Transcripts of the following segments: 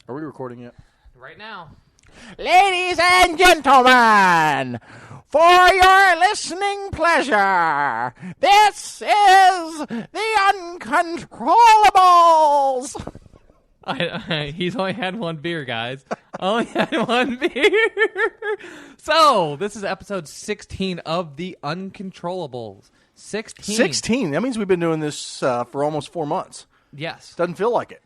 Are we recording yet? Right now. Ladies and gentlemen, for your listening pleasure, this is the Uncontrollables. He's only had one beer, guys. Only had one beer. So, this is episode 16 of the Uncontrollables. 16. 16. That means we've been doing this for almost 4 months. Yes. Doesn't feel like it.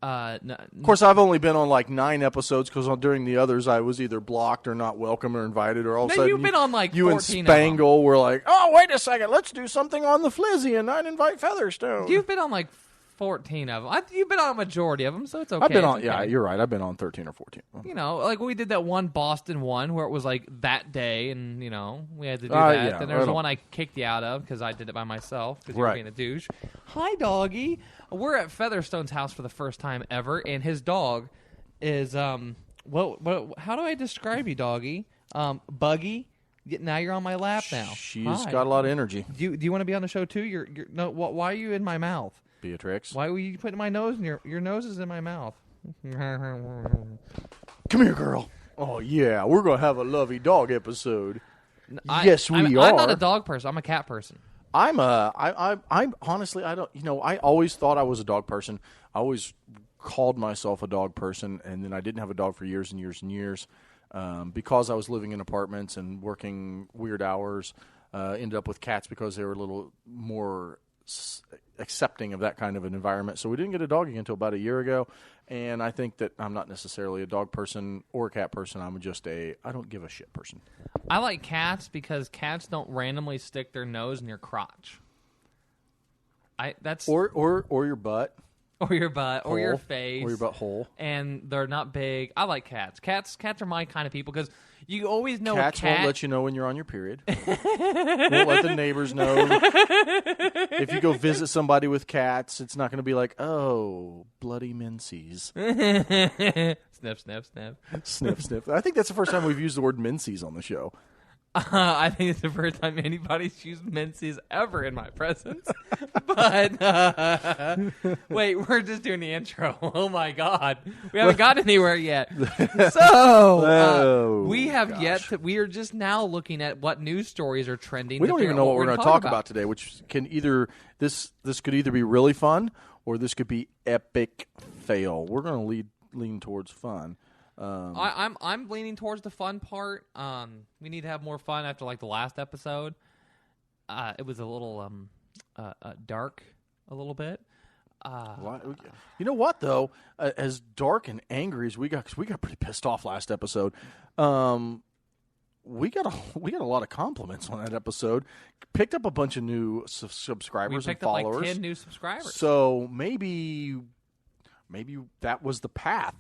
No, of course, I've only been on like 9 episodes because during the others I was either blocked or not welcome or invited, or all of a sudden you've been on like you 14 and Spangle were like, oh, wait a second, let's do something on the Flizzy and not invite Featherstone. You've been on like 14 of them. You've been on a majority of them, so it's okay. I've been on, okay. Yeah, you're right. I've been on 13 or 14. You know, like we did that one Boston one where it was like that day, and you know we had to do that. Yeah, and there was the one I kicked you out of because I did it by myself because you were being a douche. Hi, doggy. We're at Featherstone's house for the first time ever, and his dog is how do I describe you, doggy? Buggy. Now you're on my lap now. She's got a lot of energy. Do you want to be on the show too? No. Why are you in my mouth? Beatrix. Why were you putting my nose in your nose is in my mouth? Come here, girl. Oh yeah, we're gonna have a lovey dog episode. Yes, we are. I'm not a dog person. I'm a cat person. I'm honestly, I don't. You know, I always thought I was a dog person. I always called myself a dog person, and then I didn't have a dog for years and years and years because I was living in apartments and working weird hours. Ended up with cats because they were a little more accepting of that kind of an environment. So we didn't get a dog again until about a year ago, and I think that I'm not necessarily a dog person or a cat person. I'm just I don't give a shit person. I like cats because cats don't randomly stick their nose in your crotch. That's or your butt. Or your butt, hole, or your face, or your butthole, and they're not big. I like cats. Cats are my kind of people because you always know cats a cat won't let you know when you're on your period. Won't let the neighbors know. If you go visit somebody with cats, it's not going to be like, oh, bloody menses. Sniff, sniff, sniff. Sniff, sniff. I think that's the first time we've used the word menses on the show. I think it's the first time anybody's used menses ever in my presence. But, wait, we're just doing the intro. Oh, my God. We haven't got anywhere yet. So, we are just now looking at what news stories are trending. We don't even know what we're going to talk about today, which can this could either be really fun or this could be epic fail. We're going to lean towards fun. I'm leaning towards the fun part. We need to have more fun after like the last episode. It was a little dark, a little bit. You know what though? As dark and angry as we got, because we got pretty pissed off last episode. We got a lot of compliments on that episode. Picked up a bunch of new subscribers and followers. We picked up like 10 new subscribers. So maybe that was the path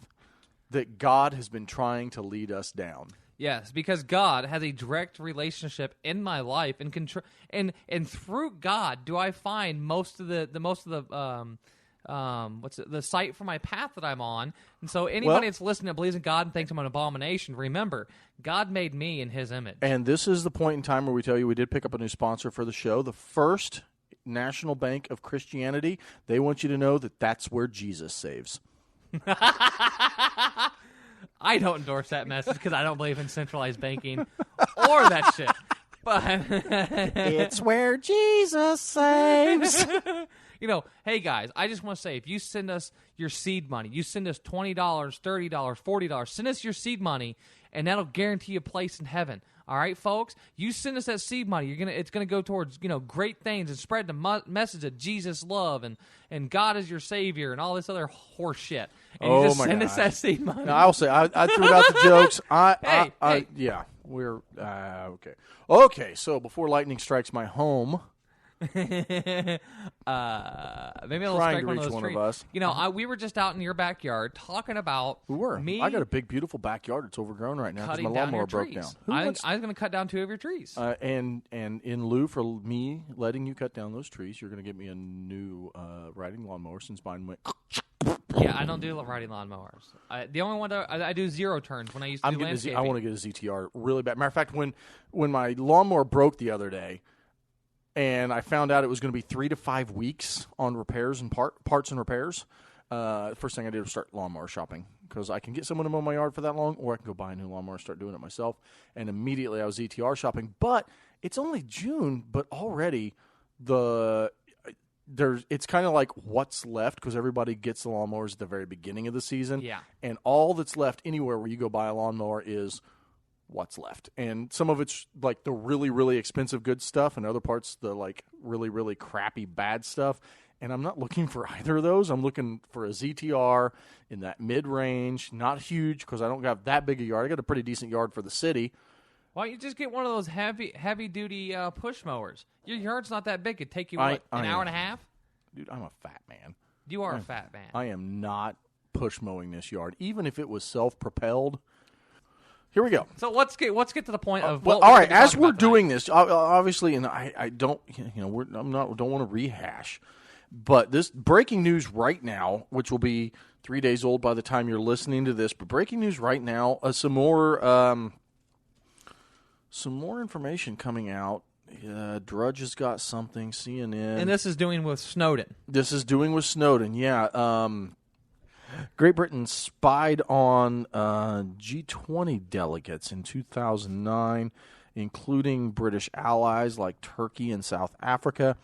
that God has been trying to lead us down. Yes, because God has a direct relationship in my life, and through God do I find most of the sight for my path that I'm on. And so anybody that's listening that believes in God and thinks I'm an abomination, remember, God made me in His image. And this is the point in time where we tell you we did pick up a new sponsor for the show, the First National Bank of Christianity. They want you to know that that's where Jesus saves. I don't endorse that message because I don't believe in centralized banking or that shit. But it's where Jesus saves. You know, hey guys, I just want to say, if you send us your seed money, you send us $20, $30, $40, send us your seed money, and that'll guarantee a place in heaven. All right, folks, you send us that seed money. It's gonna go towards great things and spread the message of Jesus' love and God is your Savior and all this other horse shit. And you just send us that seed money. Now, I'll say I threw out the jokes. Yeah, we're okay. Okay, so before lightning strikes my home. Maybe I'll strike one of those trees. Of us. We were just out in your backyard talking about. We were. I got a big, beautiful backyard. It's overgrown right now because my lawnmower broke down. I was going to cut down 2 of your trees. And in lieu for me letting you cut down those trees, you're going to get me a new riding lawnmower since mine went. Yeah, I don't do riding lawnmowers. The only one I do 0 turns when I used to do landscaping. I want to get a ZTR really bad. Matter of fact, when my lawnmower broke the other day, and I found out it was going to be 3 to 5 weeks on repairs and parts and repairs, first thing I did was start lawnmower shopping because I can get someone to mow my yard for that long, or I can go buy a new lawnmower and start doing it myself. And immediately I was ETR shopping. But it's only June, but already it's kind of like what's left because everybody gets the lawnmowers at the very beginning of the season. Yeah. And all that's left anywhere where you go buy a lawnmower is what's left. And some of it's like the really, really expensive good stuff, and other parts the like really, really crappy bad stuff. And I'm not looking for either of those. I'm looking for a ZTR in that mid-range, not huge because I don't have that big a yard. I got a pretty decent yard for the city. Why don't you just get one of those heavy-duty push mowers? Your yard's not that big. It'd take you, an hour and a half? Dude, I'm a fat man. You are a fat man. I am not push mowing this yard, even if it was self-propelled. Here we go. So let's get to the point of all right. As we're doing this, obviously, and I don't, don't want to rehash, but this breaking news right now, which will be 3 days old by the time you're listening to this, but breaking news right now, some more information coming out. Drudge has got something. CNN, and this is doing with Snowden. Yeah. Great Britain spied on G20 delegates in 2009, including British allies like Turkey and South Africa.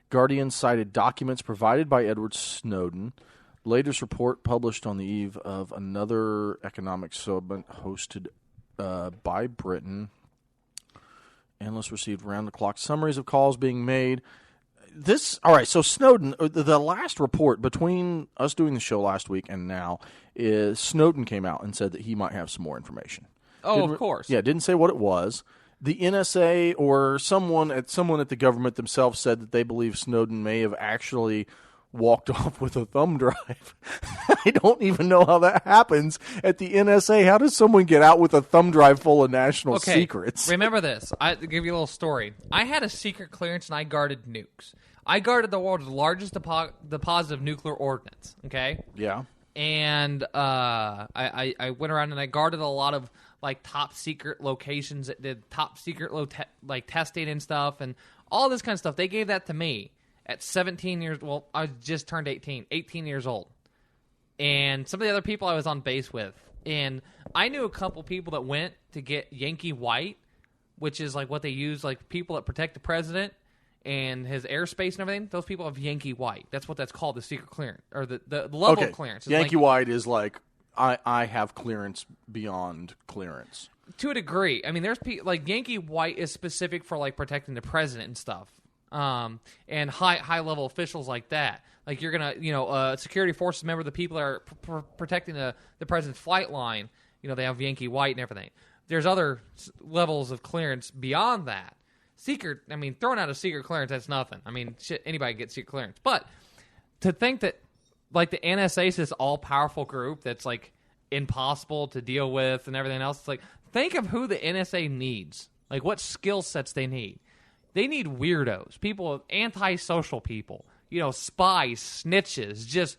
Guardian cited documents provided by Edward Snowden. Latest report published on the eve of another economic summit hosted by Britain. Analysts received round-the-clock summaries of calls being made. All right, so Snowden, the last report between us doing the show last week and now is Snowden came out and said that he might have some more information. Oh, of course. Yeah, didn't say what it was. The NSA or someone at the government themselves said that they believe Snowden may have actually walked off with a thumb drive. I don't even know how that happens at the NSA. How does someone get out with a thumb drive full of national secrets? Remember this. I'll give you a little story. I had a secret clearance and I guarded nukes. I guarded the world's largest deposit of nuclear ordnance, okay? Yeah. And I went around and I guarded a lot of like top secret locations that did top secret testing and stuff and all this kind of stuff. They gave that to me at 17 years. Well, I just turned 18 years old. And some of the other people I was on base with. And I knew a couple people that went to get Yankee White, which is like what they use, like people that protect the president and his airspace and everything. Those people have Yankee White. That's what that's called, the secret clearance, or the level of clearance. It's Yankee White is like, I have clearance beyond clearance. To a degree. I mean, there's like Yankee White is specific for like protecting the president and stuff. And high level officials like that. Like you're gonna, security forces member, the people that are protecting the president's flight line, they have Yankee White and everything. There's other levels of clearance beyond that. Secret, I mean, throwing out a secret clearance, that's nothing. I mean, shit, anybody gets secret clearance. But to think that, like, the NSA is this all-powerful group that's, like, impossible to deal with and everything else, it's like, think of who the NSA needs. Like, what skill sets they need. They need weirdos, people, antisocial people, spies, snitches, just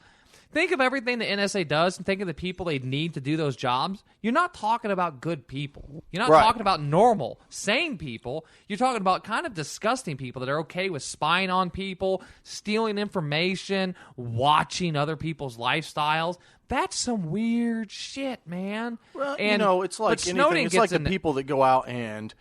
think of everything the NSA does and think of the people they need to do those jobs. You're not talking about good people. You're not talking about normal, sane people. You're talking about kind of disgusting people that are okay with spying on people, stealing information, watching other people's lifestyles. That's some weird shit, man. Well, it's like anything. It's like the people that go out and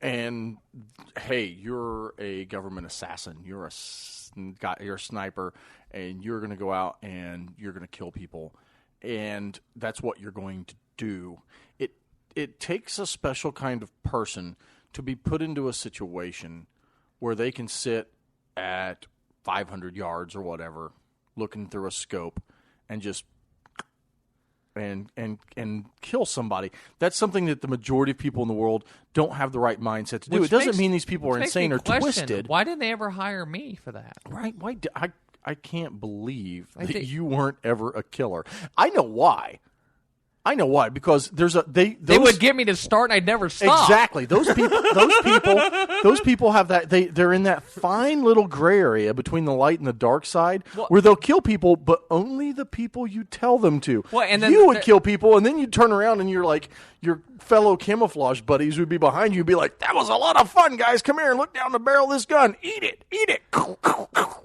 hey, you're a government assassin. You're a sniper, and you're going to go out and you're going to kill people, and that's what you're going to do. It takes a special kind of person to be put into a situation where they can sit at 500 yards or whatever, looking through a scope, and just and kill somebody. That's something that the majority of people in the world don't have the right mindset to do. It doesn't mean these people are insane or twisted. Why didn't they ever hire me for that? Right? Why? I can't believe that you weren't ever a killer. I know why. Because they would get me to start and I'd never stop. Exactly. Those people have that. They're in that fine little gray area between the light and the dark side where they'll kill people, but only the people you tell them to. Well, and then you would kill people, and then you turn around and you're like, you're fellow camouflage buddies would be behind you and be like, that was a lot of fun, guys. Come here and look down the barrel of this gun. Eat it. Eat it.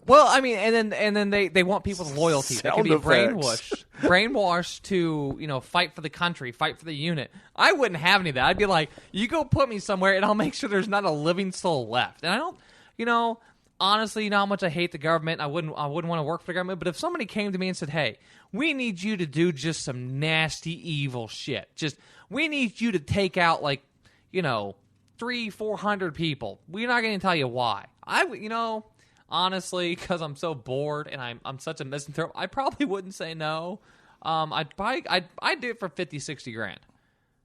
Well, I mean, and then they want people's loyalty. They can be brainwashed to, fight for the country, fight for the unit. I wouldn't have any of that. I'd be like, you go put me somewhere and I'll make sure there's not a living soul left. And I don't, honestly, you know how much I hate the government. I wouldn't want to work for the government. But if somebody came to me and said, hey, we need you to do just some nasty, evil shit. We need you to take out 300-400 people. We're not going to tell you why. Honestly, because I'm so bored and I'm such a misanthrope, I probably wouldn't say no. I'd do it for 50-60 grand.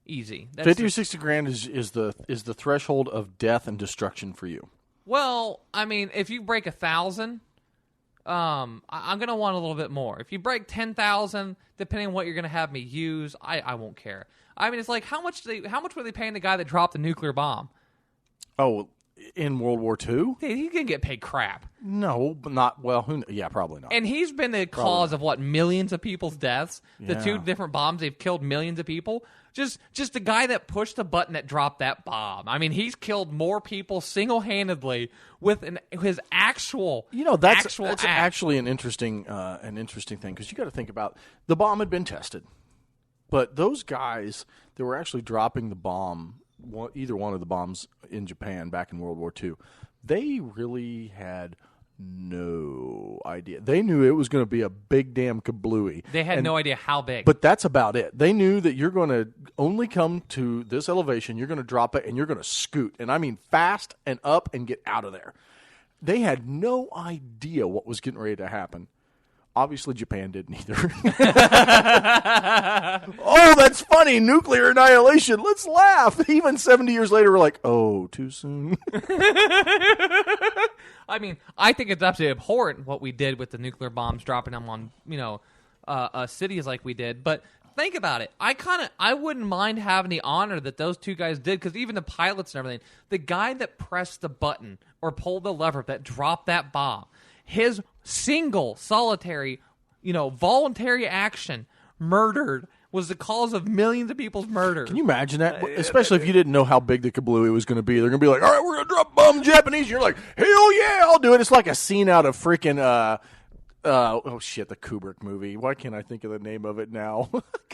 Easy. 50 or 60 grand is the threshold of death and destruction for you. Well, I mean, if you break 1,000, I'm going to want a little bit more. If you break 10,000, depending on what you're going to have me use, I won't care. I mean, it's like, how much were they paying the guy that dropped the nuclear bomb? Oh, in World War II? He can get paid crap. No, but not, well, yeah, probably not. And he's been the cause of, millions of people's deaths? Yeah. The 2 different bombs, they've killed millions of people? Just the guy that pushed the button that dropped that bomb. I mean, he's killed more people single-handedly with his actual that's act. actually an interesting thing, because you got to think about the bomb had been tested, but those guys that were actually dropping the bomb, either one of the bombs in Japan back in World War II, they really had no idea. They knew it was going to be a big damn kablooey. They had no idea how big. But that's about it. They knew that you're going to only come to this elevation, you're going to drop it, and you're going to scoot. And I mean fast and up and get out of there. They had no idea what was getting ready to happen. Obviously, Japan didn't either. Oh, that's funny. Nuclear annihilation. Let's laugh. Even 70 years later, we're like, oh, too soon. I mean, I think it's absolutely abhorrent what we did with the nuclear bombs, dropping them on, cities like we did. But think about it. I wouldn't mind having the honor that those 2 guys did, because even the pilots and everything, the guy that pressed the button or pulled the lever that dropped that bomb, his single, solitary, voluntary action murdered was the cause of millions of people's murder. Can you imagine that? Especially if you didn't know how big the kablooey was going to be. They're going to be like, all right, we're going to drop bomb Japanese. And you're like, hell yeah, I'll do it. It's like a scene out of freaking, the Kubrick movie. Why can't I think of the name of it now?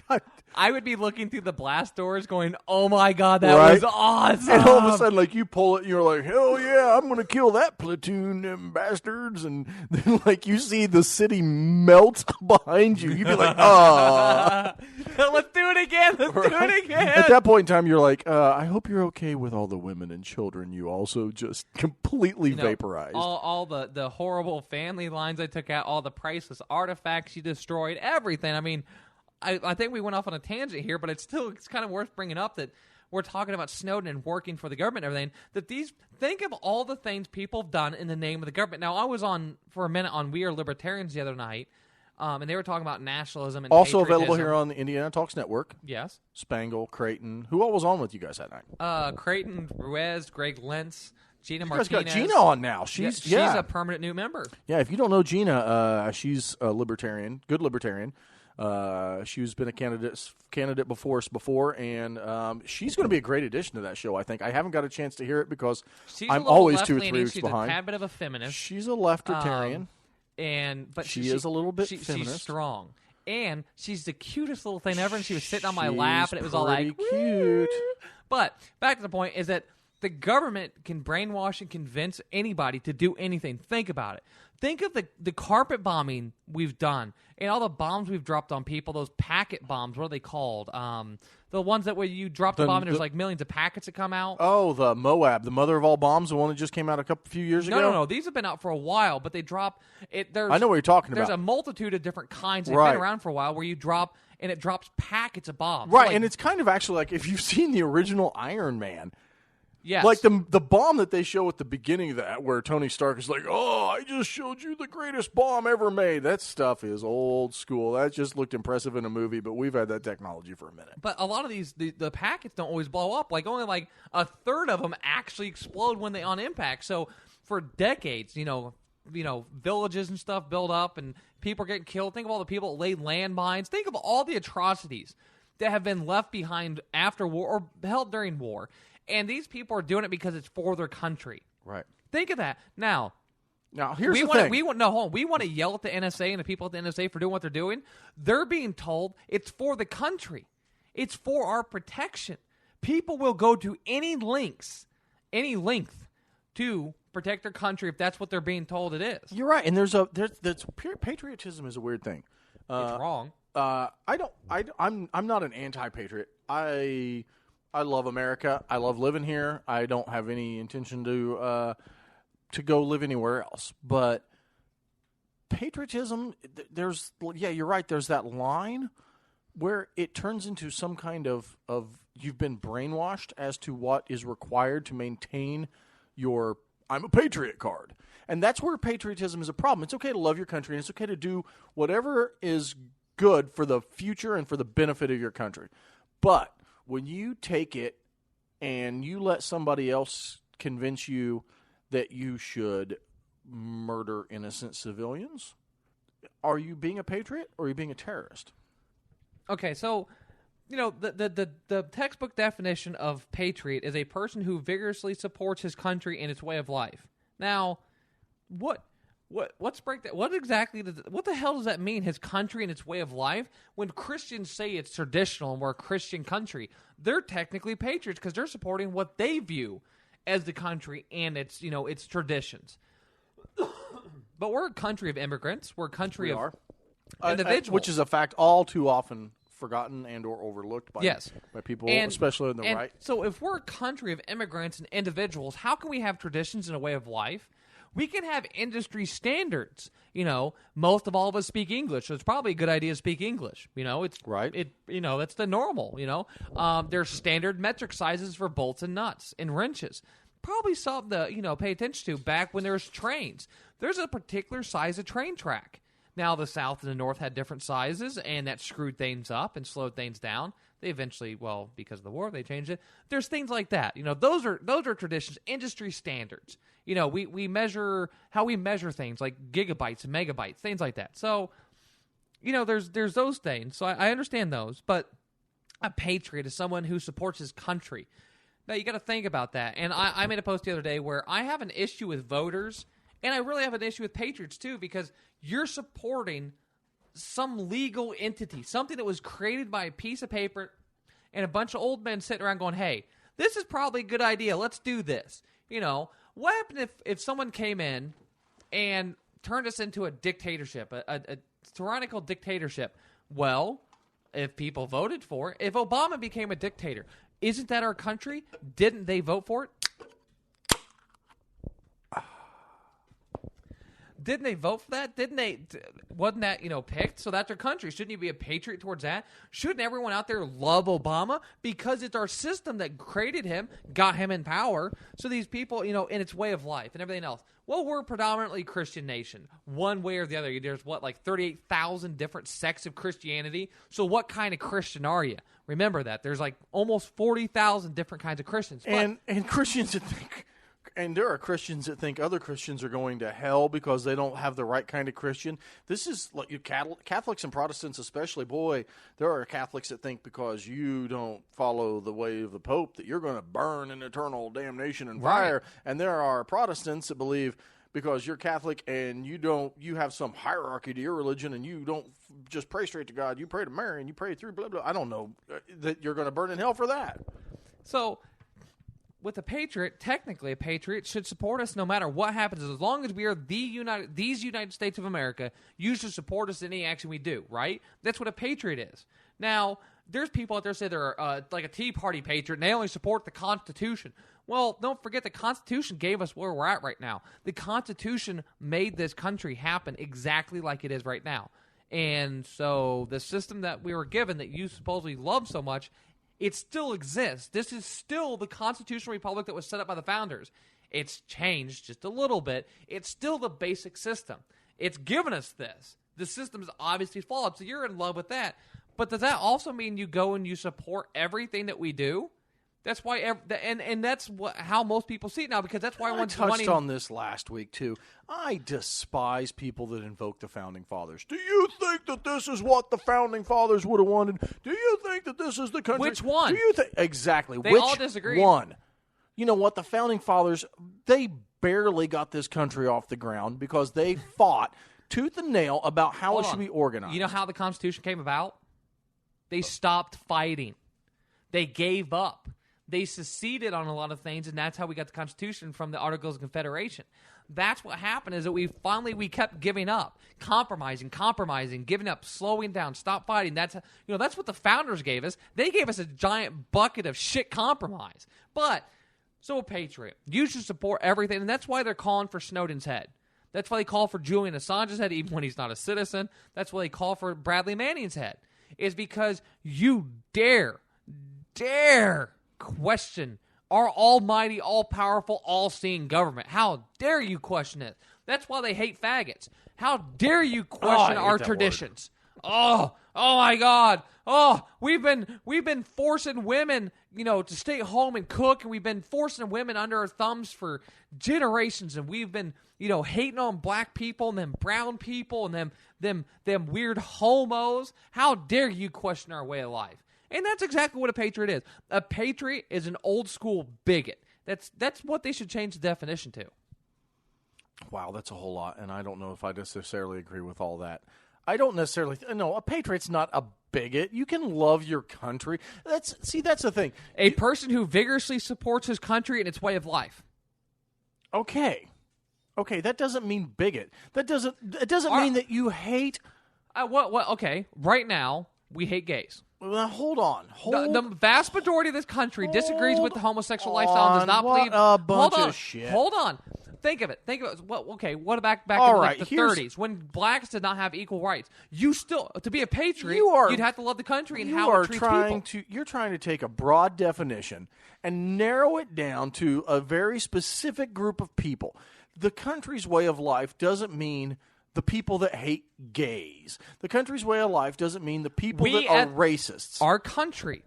God. I would be looking through the blast doors going, oh my God, that was awesome. And all of a sudden, you pull it, and you're like, hell yeah, I'm going to kill that platoon, them bastards. And then, you see the city melt behind you. You'd be like, oh. Let's do it again. Let's do it again. At that point in time, you're like, I hope you're okay with all the women and children you also just completely vaporized. All the horrible family lines I took out, all the priceless artifacts you destroyed, everything. I mean, I think we went off on a tangent here, but it's kind of worth bringing up that we're talking about Snowden and working for the government and everything. Think of all the things people have done in the name of the government. Now, I was on for a minute on We Are Libertarians the other night, and they were talking about nationalism and also patriotism. Available here on the Indiana Talks Network. Yes. Spangle, Creighton. Who all was on with you guys that night? Creighton, Ruiz, Greg Lentz, Gina Martinez. You guys got Gina on now. She's a permanent new member. Yeah, if you don't know Gina, she's a libertarian, good libertarian. She's been a candidate before us before, and she's going to be a great addition to that show, I think. I haven't got a chance to hear it because I'm always 2 or 3 weeks behind. She's a tad bit of a feminist. She's a leftartarian. But she is a little bit feminist. She's strong. And she's the cutest little thing ever, and she was sitting on my lap, and it was all like, cute. But back to the point is that the government can brainwash and convince anybody to do anything. Think about it. Think of the carpet bombing we've done and all the bombs we've dropped on people, those packet bombs. What are they called? The ones that where you drop the bomb and there's millions of packets that come out. Oh, the Moab, the mother of all bombs, the one that just came out a few years ago? No. These have been out for a while, but they drop it. I know what you're talking about. There's a multitude of different kinds that have been around for a while where you drop and it drops packets of bombs. Right, and it's kind of actually like if you've seen the original Iron Man. Yes. Like the bomb that they show at the beginning of that where Tony Stark is like, oh, I just showed you the greatest bomb ever made. That stuff is old school. That just looked impressive in a movie, but we've had that technology for a minute. But a lot of these, the packets don't always blow up. Only a third of them actually explode when they on impact. So for decades, villages and stuff build up and people are getting killed. Think of all the people that laid landmines. Think of all the atrocities that have been left behind after war or held during war. And these people are doing it because it's for their country. Right. Think of that. Now here's the thing. We want to yell at the NSA and the people at the NSA for doing what they're doing. They're being told it's for the country. It's for our protection. People will go to any length to protect their country if that's what they're being told it is. You're right, and patriotism is a weird thing. It's wrong. I'm not an anti-patriot. I love America. I love living here. I don't have any intention to go live anywhere else. But patriotism, you're right. There's that line where it turns into some kind of you've been brainwashed as to what is required to maintain your I'm a patriot card. And that's where patriotism is a problem. It's okay to love your country, and it's okay to do whatever is good for the future and for the benefit of your country. But when you take it and you let somebody else convince you that you should murder innocent civilians, are you being a patriot or are you being a terrorist? Okay, so the textbook definition of patriot is a person who vigorously supports his country and its way of life. Now, let's break that. What the hell does that mean? His country and its way of life. When Christians say it's traditional and we're a Christian country, they're technically patriots because they're supporting what they view as the country and its traditions. But we're a country of immigrants. We're a country of individuals, which is a fact all too often forgotten and or overlooked by people, especially in the right. So if we're a country of immigrants and individuals, how can we have traditions and a way of life? We can have industry standards. Most of all of us speak English, so it's probably a good idea to speak English. It's right. That's the normal. There's standard metric sizes for bolts and nuts and wrenches. Probably something to pay attention to. Back when there's trains, there's a particular size of train track. Now the South and the North had different sizes, and that screwed things up and slowed things down. They eventually, because of the war, they changed it. There's things like that. Those are traditions, industry standards. We measure how we measure things like gigabytes and megabytes, things like that. So, there's those things. So I understand those. But a patriot is someone who supports his country. Now you got to think about that. And I made a post the other day where I have an issue with voters, and I really have an issue with patriots too, because you're supporting some legal entity, something that was created by a piece of paper and a bunch of old men sitting around going, hey, this is probably a good idea. Let's do this. What happened if someone came in and turned us into a dictatorship, a tyrannical dictatorship? Well, if people voted for it, if Obama became a dictator, isn't that our country? Didn't they vote for it? Didn't they vote for that? Wasn't that, picked? So that's our country. Shouldn't you be a patriot towards that? Shouldn't everyone out there love Obama? Because it's our system that created him, got him in power. So these people, in its way of life and everything else. Well, we're a predominantly Christian nation, one way or the other. There's 38,000 different sects of Christianity. So what kind of Christian are you? Remember that. There's almost 40,000 different kinds of Christians. And Christians that think... And there are Christians that think other Christians are going to hell because they don't have the right kind of Christian. This is like Catholics and Protestants especially. Boy, there are Catholics that think because you don't follow the way of the Pope that you're going to burn in eternal damnation and fire. Right. And there are Protestants that believe because you're Catholic and you have some hierarchy to your religion and you don't just pray straight to God. You pray to Mary and you pray through blah, blah. I don't know that you're going to burn in hell for that. So... with a patriot, technically a patriot should support us no matter what happens. As long as we are these United States of America, you should support us in any action we do, right? That's what a patriot is. Now, there's people out there say they're like a Tea Party patriot, and they only support the Constitution. Well, don't forget the Constitution gave us where we're at right now. The Constitution made this country happen exactly like it is right now. And so the system that we were given that you supposedly love so much, it still exists. This is still the constitutional republic that was set up by the founders. It's changed just a little bit. It's still the basic system. It's given us this. The system is obviously flawed, so you're in love with that. But does that also mean you go and you support everything that we do? That's why, and that's how most people see it now, because that's why I touched on this last week, too. I despise people that invoke the Founding Fathers. Do you think that this is what the Founding Fathers would have wanted? Do you think that this is the country? Which one? Do you think exactly? They Which all disagree. one? You know what? The Founding Fathers, they barely got this country off the ground because they fought tooth and nail about how it should be organized. You know how the Constitution came about? They stopped fighting. They gave up. They seceded on a lot of things, and that's how we got the Constitution from the Articles of Confederation. That's what happened, is that we kept giving up, compromising, giving up, slowing down, stop fighting. That's what the founders gave us. They gave us a giant bucket of shit compromise. But so a patriot, you should support everything, and that's why they're calling for Snowden's head. That's why they call for Julian Assange's head, even when he's not a citizen. That's why they call for Bradley Manning's head. Is because you dare question our almighty, all-powerful, all-seeing government. How dare you question it? That's why they hate faggots. How dare you question our traditions? Oh my God. Oh, we've been forcing women, to stay home and cook, and we've been forcing women under our thumbs for generations, and we've been, hating on black people and them brown people and them weird homos. How dare you question our way of life? And that's exactly what a patriot is. A patriot is an old-school bigot. That's what they should change the definition to. Wow, that's a whole lot, and I don't know if I necessarily agree with all that. I don't necessarily no, a patriot's not a bigot. You can love your country. That's the thing. A person who vigorously supports his country and its way of life. Okay, that doesn't mean bigot. It doesn't mean that you hate. What? Okay, right now we hate gays. Well, hold on. The vast majority of this country disagrees with the homosexual lifestyle and does not believe. A bunch of shit. Hold on. Think of it. What back in the 30s when blacks did not have equal rights? You still, to be a patriot, you'd have to love the country and how it treats people. You're trying to take a broad definition and narrow it down to a very specific group of people. The country's way of life doesn't mean the people that hate gays. The country's way of life doesn't mean the people that are racists. Our country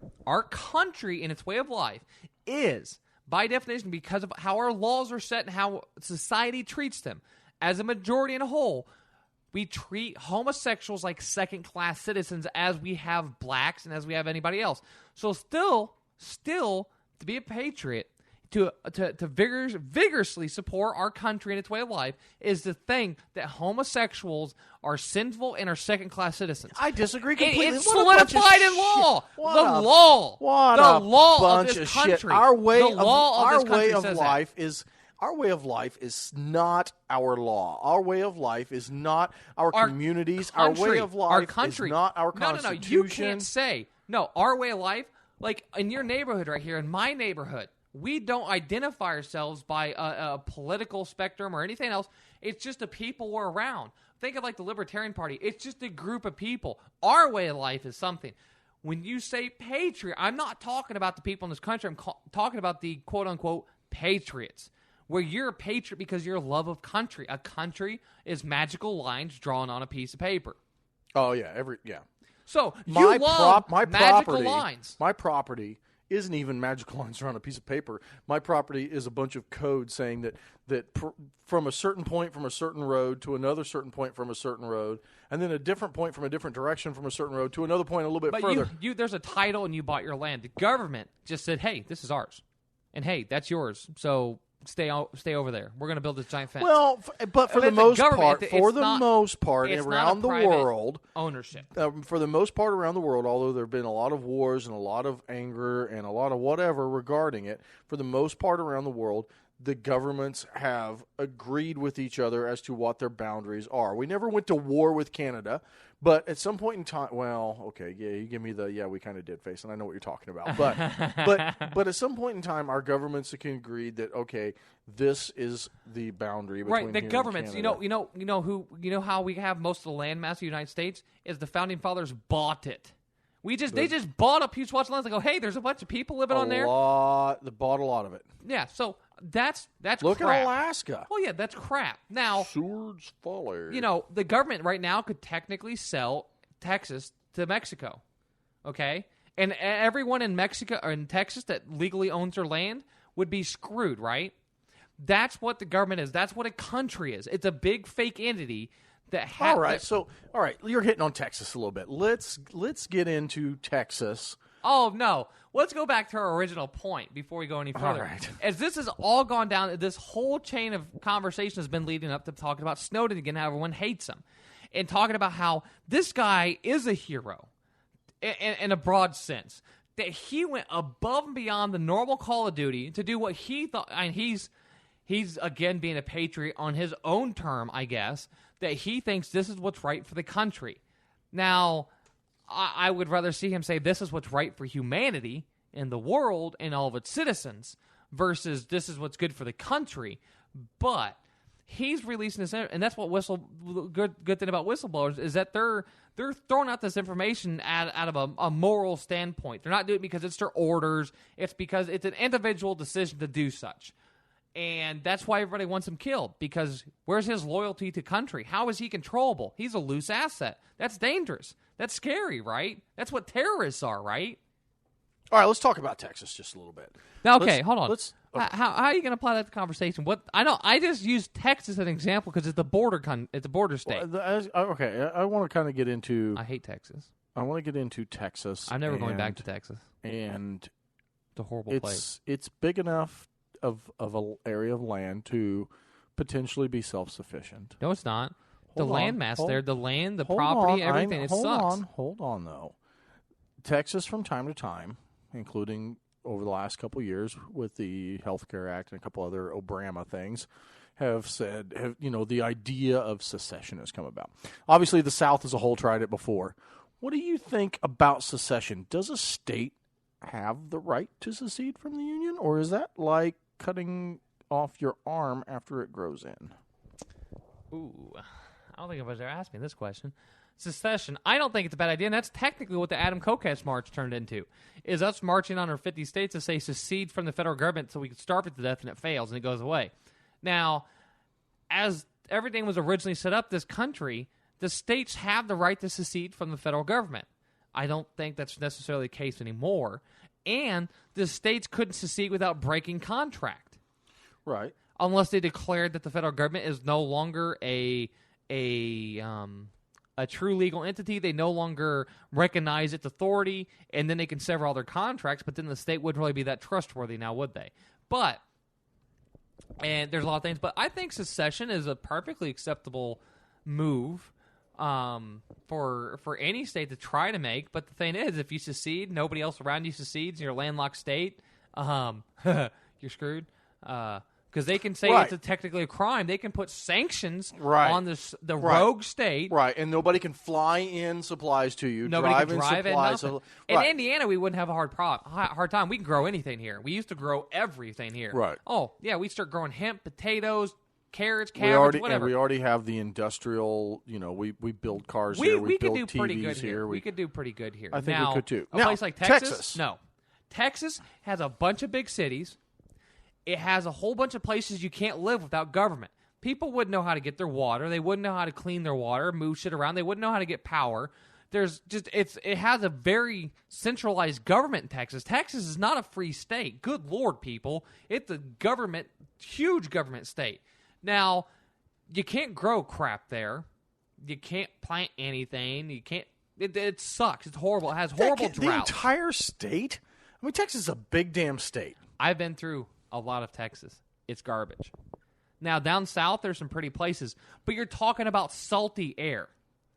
in its way of life is, by definition, because of how our laws are set and how society treats them, as a majority in a whole, we treat homosexuals like second-class citizens as we have blacks and as we have anybody else. So still, to be a patriot, to vigorously support our country and its way of life is to think that homosexuals are sinful and are second-class citizens. I disagree completely. It's solidified in law. The law of this country. Our way of life is not our law. Our way of life is not our communities. Our way of life is not our Constitution. No. You can't say, no, our way of life, like in your neighborhood right here, in my neighborhood, we don't identify ourselves by a political spectrum or anything else. It's just the people we're around. Think of like the Libertarian Party. It's just a group of people. Our way of life is something. When you say patriot, I'm not talking about the people in this country. I'm talking about the quote-unquote patriots, where you're a patriot because your love of country. A country is magical lines drawn on a piece of paper. Oh, yeah. So you love magical lines. My property isn't even magical lines around a piece of paper. My property is a bunch of code saying that from a certain point from a certain road to another certain point from a certain road, and then a different point from a different direction from a certain road to another point a little bit further. But there's a title and you bought your land. The government just said, hey, this is ours. And hey, that's yours. So stay over there. We're going to build this giant fence. Well, but for the most part, it's around the world, ownership. For the most part around the world, although there have been a lot of wars and a lot of anger and a lot of whatever regarding it, for the most part around the world, the governments have agreed with each other as to what their boundaries are. We never went to war with Canada, but at some point in time, well, okay, yeah, you give me we kind of did face, and I know what you're talking about. But at some point in time, our governments can agree that okay, this is the boundary between right. The here governments, and Canada. you know how we have most of the landmass of the United States is the founding fathers bought it. They just bought up huge swaths of land and go, hey, there's a bunch of people living on there. They bought a lot of it. Yeah, so that's Look crap. at Alaska. Well, yeah, that's crap. Now, Swords Folly. The government right now could technically sell Texas to Mexico, okay? And everyone in Mexico or in Texas that legally owns their land would be screwed, right? That's what the government is. That's what a country is. It's a big fake entity that has... All right, you're hitting on Texas a little bit. Let's get into Texas. Oh, no. Let's go back to our original point before we go any further. All right. As this has all gone down, this whole chain of conversation has been leading up to talking about Snowden again, how everyone hates him, and talking about how this guy is a hero in a broad sense, that he went above and beyond the normal Call of Duty to do what he thought, and he's again being a patriot on his own term, I guess, that he thinks this is what's right for the country. Now, I would rather see him say this is what's right for humanity and the world and all of its citizens versus this is what's good for the country. But he's releasing this, and that's what good thing about whistleblowers is that they're throwing out this information out of a moral standpoint. They're not doing it because it's their orders. It's because it's an individual decision to do such. And that's why everybody wants him killed, because where's his loyalty to country? How is he controllable? He's a loose asset. That's dangerous. That's scary, right? That's what terrorists are, right? All right, let's talk about Texas just a little bit. Now, okay, hold on. Okay. How are you going to apply that to conversation? What I just used Texas as an example because it's a border state. Okay, I want to kind of get into... I hate Texas. I want to get into Texas. I'm never going back to Texas. And it's a horrible place. It's big enough of an area of land to potentially be self-sufficient. No, it's not. Hold the on, landmass hold- there, the land, the hold property, on, everything, it sucks. Hold on, though. Texas, from time to time, including over the last couple of years with the Health Care Act and a couple other Obama things, have said, the idea of secession has come about. Obviously, the South as a whole tried it before. What do you think about secession? Does a state have the right to secede from the Union, or is that like cutting off your arm after it grows in? Ooh, I don't think anybody's ever asked me this question. Secession, I don't think it's a bad idea, and that's technically what the Adam Kokesh March turned into, is us marching on our 50 states to say secede from the federal government so we can starve it to death and it fails and it goes away. Now, as everything was originally set up, this country, the states have the right to secede from the federal government. I don't think that's necessarily the case anymore, and the states couldn't secede without breaking contract. Right. Unless they declared that the federal government is no longer a true legal entity. They no longer recognize its authority, and then they can sever all their contracts, but then the state wouldn't really be that trustworthy now, would they? And there's a lot of things, but I think secession is a perfectly acceptable move for any state to try to make. But the thing is, if you secede, nobody else around you secedes, and you're a landlocked state, you're screwed. Because they can say it's technically a crime. They can put sanctions on the rogue state. Right, and nobody can fly in supplies to you. Nobody drive can drive in supplies. In Indiana, we wouldn't have a hard time. We can grow anything here. We used to grow everything here. Right. Oh, yeah, we start growing hemp, potatoes, carrots, cabbage, whatever. And we already have the industrial, we build cars here. We build could do pretty good TVs here. We could do pretty good here. I think we could too. A place like Texas? No. Texas has a bunch of big cities. It has a whole bunch of places you can't live without government. People wouldn't know how to get their water. They wouldn't know how to clean their water, move shit around. They wouldn't know how to get power. It has a very centralized government in Texas. Texas is not a free state. Good Lord, people. It's a huge government state. Now, you can't grow crap there. You can't plant anything. You can't. It sucks. It's horrible. It has horrible droughts. The entire state? I mean, Texas is a big damn state. I've been through a lot of Texas. It's garbage. Now, down south, there's some pretty places, but you're talking about salty air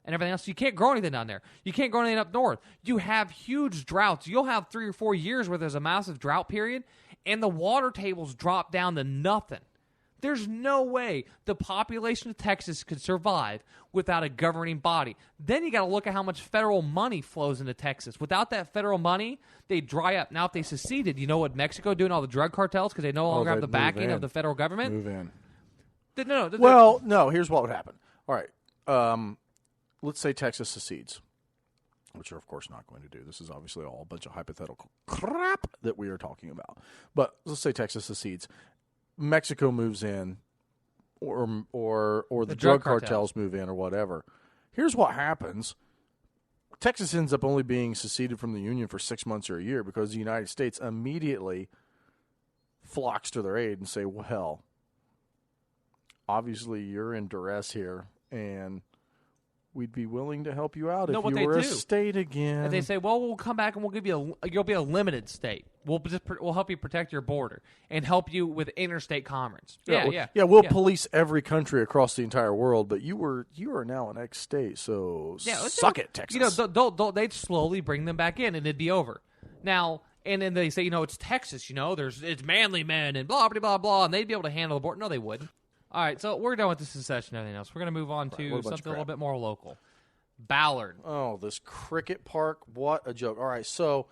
and everything else. You can't grow anything down there. You can't grow anything up north. You have huge droughts. You'll have 3 or 4 years where there's a massive drought period, and the water tables drop down to nothing. There's no way the population of Texas could survive without a governing body. Then you got to look at how much federal money flows into Texas. Without that federal money, they dry up. Now, if they seceded, you know what Mexico doing all the drug cartels because they no longer have the backing of the federal government? Move in. No. Here's what would happen. All right. Let's say Texas secedes, which you're, of course, not going to do. This is obviously all a bunch of hypothetical crap that we are talking about. But let's say Texas secedes. Mexico moves in, or the drug cartels move in, or whatever. Here's what happens. Texas ends up only being seceded from the Union for 6 months or a year because the United States immediately flocks to their aid and say, well, obviously you're in duress here, and we'd be willing to help you out if you were a state again. And they say, well, we'll come back and we'll give you you'll be a limited state. We'll help you protect your border and help you with interstate commerce. We'll police every country across the entire world, but you are now an ex-state, so suck it, Texas. They'd slowly bring them back in, and it'd be over. Now, and then they say, it's Texas, it's manly men and blah, blah, blah, blah, and they'd be able to handle the border. No, they wouldn't. All right, so we're done with the secession and everything else. We're going to move on to something a little bit more local. Ballard. Oh, this cricket park. What a joke. All right, so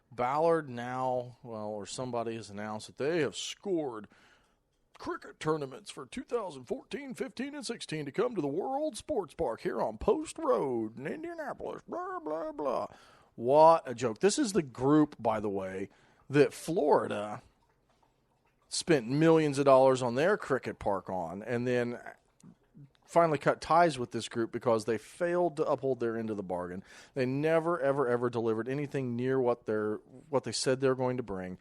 Ballard now, or somebody has announced that they have scored cricket tournaments for 2014, 15, and 16 to come to the World Sports Park here on Post Road in Indianapolis. Blah, blah, blah. What a joke. This is the group, by the way, that Florida spent millions of dollars on their cricket park on, and then finally cut ties with this group because they failed to uphold their end of the bargain. They never, ever, ever delivered anything near what they said they were going to bring.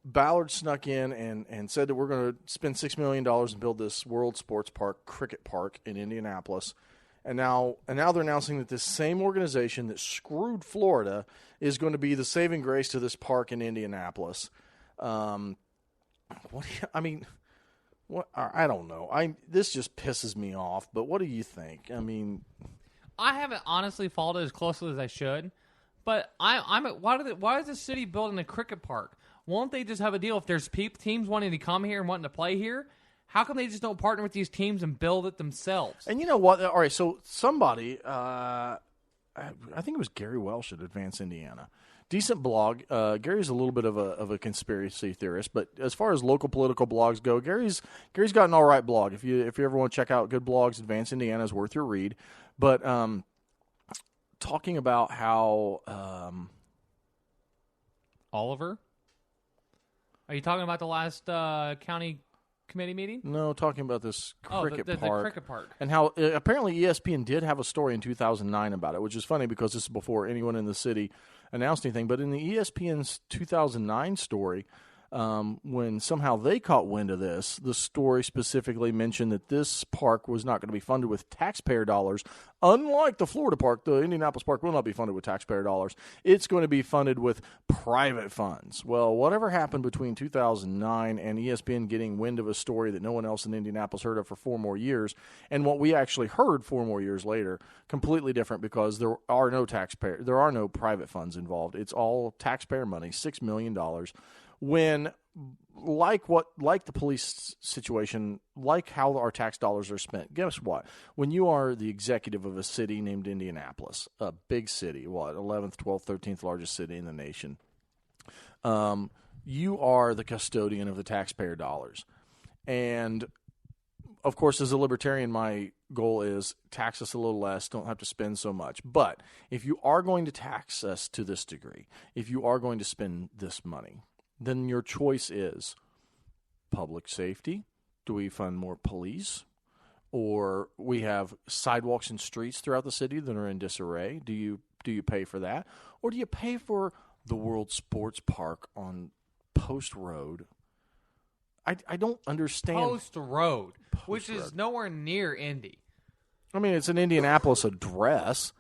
Ballard snuck in and said that we're going to spend $6 million and build this World Sports Park cricket park in Indianapolis. And now they're announcing that this same organization that screwed Florida is going to be the saving grace to this park in Indianapolis. I don't know. This just pisses me off. But what do you think? I haven't honestly followed it as closely as I should. But why is the city building a cricket park? Won't they just have a deal if there's teams wanting to come here and wanting to play here? How come they just don't partner with these teams and build it themselves? And you know what? All right, so somebody, I think it was Gary Welsh at Advance Indiana. Decent blog. Gary's a little bit of a conspiracy theorist, but as far as local political blogs go, Gary's got an all right blog. If you ever want to check out good blogs, Advance Indiana is worth your read. But talking about how Oliver, are you talking about the last county committee meeting? No, talking about this cricket park. The cricket park. And how apparently ESPN did have a story in 2009 about it, which is funny because this is before anyone in the city announced anything. But in the ESPN's 2009 story, when somehow they caught wind of this, the story specifically mentioned that this park was not going to be funded with taxpayer dollars. Unlike the Florida park, the Indianapolis park will not be funded with taxpayer dollars. It's going to be funded with private funds. Well, whatever happened between 2009 and ESPN getting wind of a story that no one else in Indianapolis heard of for 4 more years, and what we actually heard 4 more years later, completely different because there are no private funds involved. It's all taxpayer money, $6 million. When, like the police situation, like how our tax dollars are spent, guess what? When you are the executive of a city named Indianapolis, a big city, 11th, 12th, 13th largest city in the nation, you are the custodian of the taxpayer dollars. And, of course, as a libertarian, my goal is tax us a little less, don't have to spend so much. But if you are going to tax us to this degree, if you are going to spend this money, then your choice is public safety. Do we fund more police? Or we have sidewalks and streets throughout the city that are in disarray. Do you pay for that? Or do you pay for the World Sports Park on Post Road? I don't understand. Post Road, which is nowhere near Indy. I mean, it's an Indianapolis address.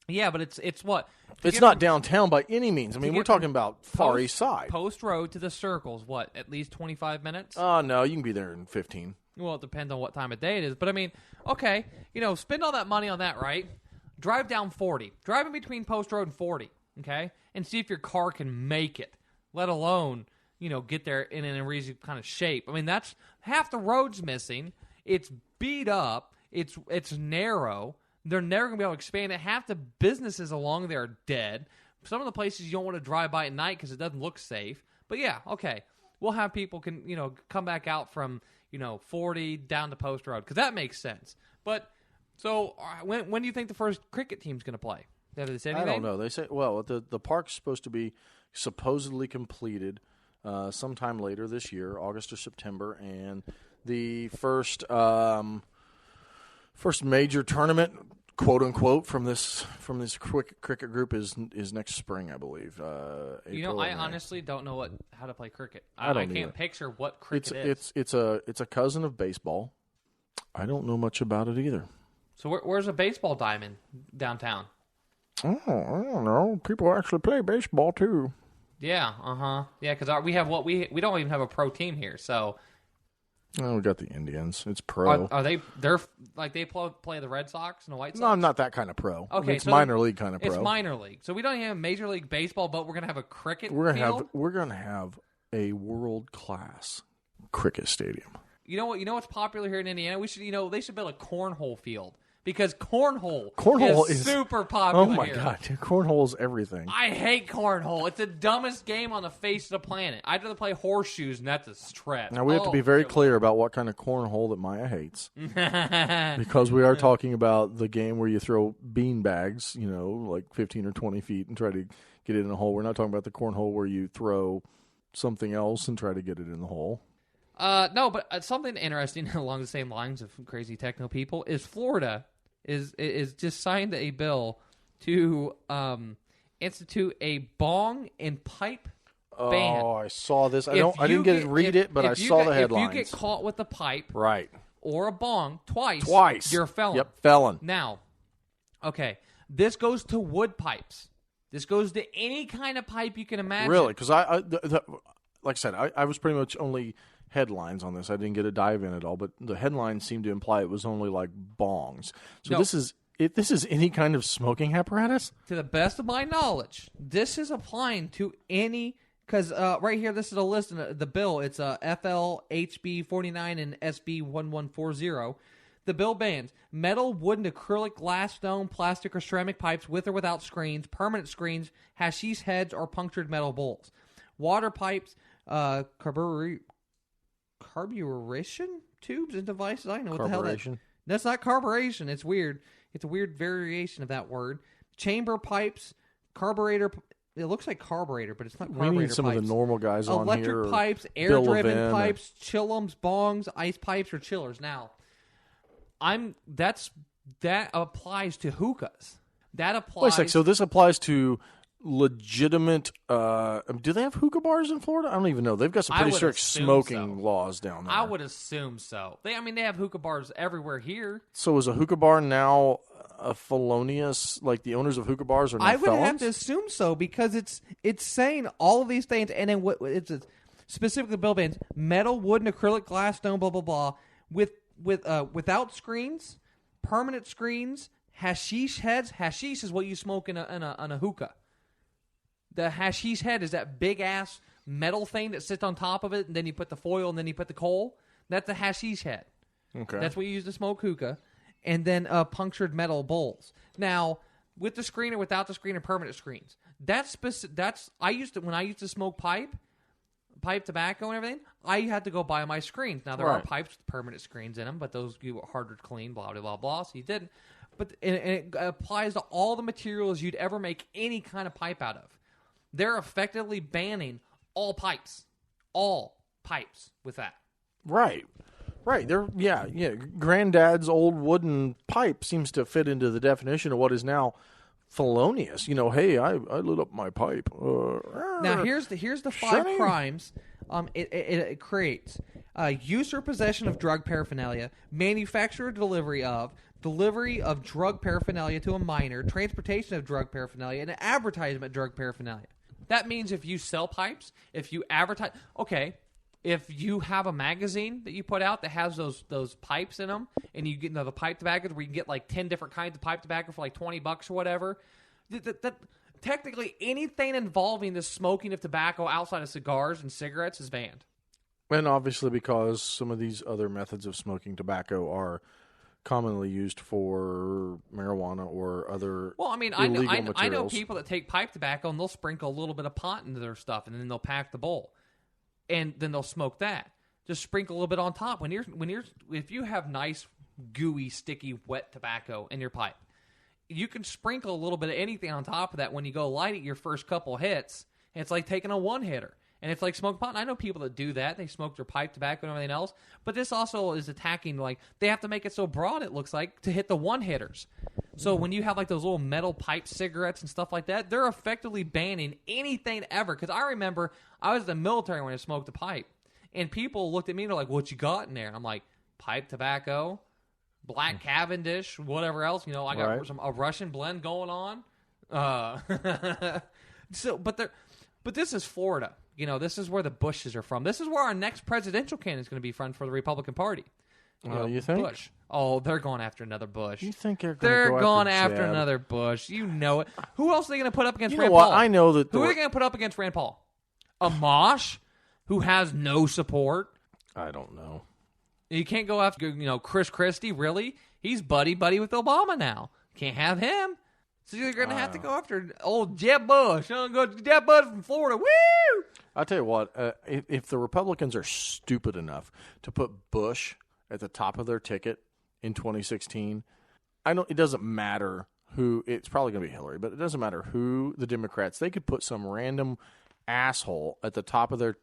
Yeah, but it's what? It's not downtown by any means. I mean, we're talking about Far East Side. Post Road to the Circles, what, at least 25 minutes? No, you can be there in 15. Well, it depends on what time of day it is. But, I mean, okay, spend all that money on that, right? Drive down 40. Drive in between Post Road and 40, okay? And see if your car can make it, let alone, get there in a reasonable kind of shape. I mean, that's half the road's missing. It's beat up. It's narrow. They're never going to be able to expand it. Half the businesses along there are dead. Some of the places you don't want to drive by at night because it doesn't look safe. But yeah, okay. We'll have people come back out from, 40 down to Post Road because that makes sense. But so when do you think the first cricket team's going to play? Have they said anything? I don't know. They say, the park's supposed to be supposedly completed sometime later this year, August or September, and the first major tournament quote unquote from this cricket group is next spring, I believe. April I honestly don't know how to play cricket. I can't either. picture what cricket is. It's a cousin of baseball. I don't know much about it either. So where's a baseball diamond downtown? Oh, I don't know. People actually play baseball too. Yeah, yeah, because we don't even have a pro team here. So, we got the Indians. It's pro. Are they? They're like they play the Red Sox and the White Sox. No, I'm not that kind of pro. Okay, it's minor league kind of pro. It's minor league. So we don't even have Major League Baseball, but we're gonna have a cricket. We're gonna have a world class cricket stadium. You know what? You know what's popular here in Indiana? We should, they should build a cornhole field because cornhole is super popular. Oh my here. god, cornhole is everything. I hate cornhole. It's the dumbest game on the face of the planet. I'd rather play horseshoes, and that's a stretch. Now we have to be very clear about what kind of cornhole that Maya hates, because we are talking about the game where you throw bean bags, like 15 or 20 feet, and try to get it in a hole. We're not talking about the cornhole where you throw something else and try to get it in the hole. No, but something interesting along the same lines of crazy techno people is Florida is just signed a bill to institute a bong and pipe ban. Oh, I saw this. I didn't get to read it, but I saw the headlines. If you get caught with a pipe, right, or a bong twice, you're a felon. Yep, felon. Now, okay, this goes to wood pipes. This goes to any kind of pipe you can imagine. Really? Because like I said, I was pretty much only headlines on this. I didn't get a dive in at all, but the headlines seemed to imply it was only like bongs. So this is any kind of smoking apparatus? To the best of my knowledge, this is applying to any, because right here, this is a list in the bill. It's FL, HB 49, and SB 1140. The bill bans metal, wood, and acrylic, glass, stone, plastic, or ceramic pipes with or without screens, permanent screens, hashish heads, or punctured metal bowls. Water pipes, carburation tubes and devices. I don't know what the hell that's not carburation. It's weird. It's a weird variation of that word. Chamber pipes, carburetor. It looks like carburetor, but it's not carburetor. We need some pipes. of the normal guys on here. Electric pipes, air-driven pipes, chillums, bongs, ice pipes, or chillers. Now, that applies to hookahs. That applies. Wait a sec. So this applies to legitimate. Do they have hookah bars in Florida? I don't even know. They've got some pretty strict smoking laws down there. I would assume so. They have hookah bars everywhere here. So is a hookah bar now a felonious? Like the owners of hookah bars are now felons? I would have to assume so because it's saying all of these things, and then what it's specifically bill bans metal, wood, and acrylic, glass, stone, blah blah blah, without screens, permanent screens, hashish heads. Hashish is what you smoke in a hookah. The hashish head is that big-ass metal thing that sits on top of it, and then you put the foil, and then you put the coal. That's a hashish head. Okay. That's what you use to smoke hookah. And then punctured metal bowls. Now, with the screen or without the screen or permanent screens, when I used to smoke pipe tobacco and everything, I had to go buy my screens. Now, there are pipes with permanent screens in them, but those you were harder to clean, blah, blah, blah, blah, so you didn't. But and it applies to all the materials you'd ever make any kind of pipe out of. They're effectively banning all pipes with that. Right. They're Granddad's old wooden pipe seems to fit into the definition of what is now felonious. Hey, I lit up my pipe. Now here's the 5 crimes it creates: use or possession of drug paraphernalia, manufacture or delivery of drug paraphernalia to a minor, transportation of drug paraphernalia, and advertisement of drug paraphernalia. That means if you sell pipes, if you advertise, if you have a magazine that you put out that has those pipes in them, and you get the pipe tobacco where you can get like 10 different kinds of pipe tobacco for like $20 or whatever, that technically anything involving the smoking of tobacco outside of cigars and cigarettes is banned. And obviously because some of these other methods of smoking tobacco are commonly used for marijuana or other illegal materials. I know people that take pipe tobacco and they'll sprinkle a little bit of pot into their stuff and then they'll pack the bowl and then they'll smoke that. Just sprinkle a little bit on top. If you have nice, gooey, sticky, wet tobacco in your pipe, you can sprinkle a little bit of anything on top of that when you go light it your first couple hits. And it's like taking a one-hitter. And if like smoke pot, and I know people that do that. They smoke their pipe tobacco and everything else. But this also is attacking, like, they have to make it so broad, it looks like, to hit the one-hitters. So when you have like those little metal pipe cigarettes and stuff like that, they're effectively banning anything ever. Because I remember I was in the military when I smoked a pipe. And people looked at me and they're like, what you got in there? And I'm like, pipe tobacco, black Cavendish, whatever else. You know, I got a Russian blend going on. But this is Florida. You know, this is where the Bushes are from. This is where our next presidential candidate is going to be from for the Republican Party. You think? Bush. Oh, they're going after another Bush. You think they're going after another Bush? You know it. Who else are they going to put up against you Rand know what? Paul? I know that. Who are they going to put up against Rand Paul? A Mosh who has no support. I don't know. You can't go after, Chris Christie, really? He's buddy with Obama now. Can't have him. So you're going to have to go after old Jeb Bush. Jeb Bush from Florida. Woo! I'll tell you what. If the Republicans are stupid enough to put Bush at the top of their ticket in 2016, it doesn't matter who. It's probably going to be Hillary, but it doesn't matter who the Democrats. They could put some random asshole at the top of their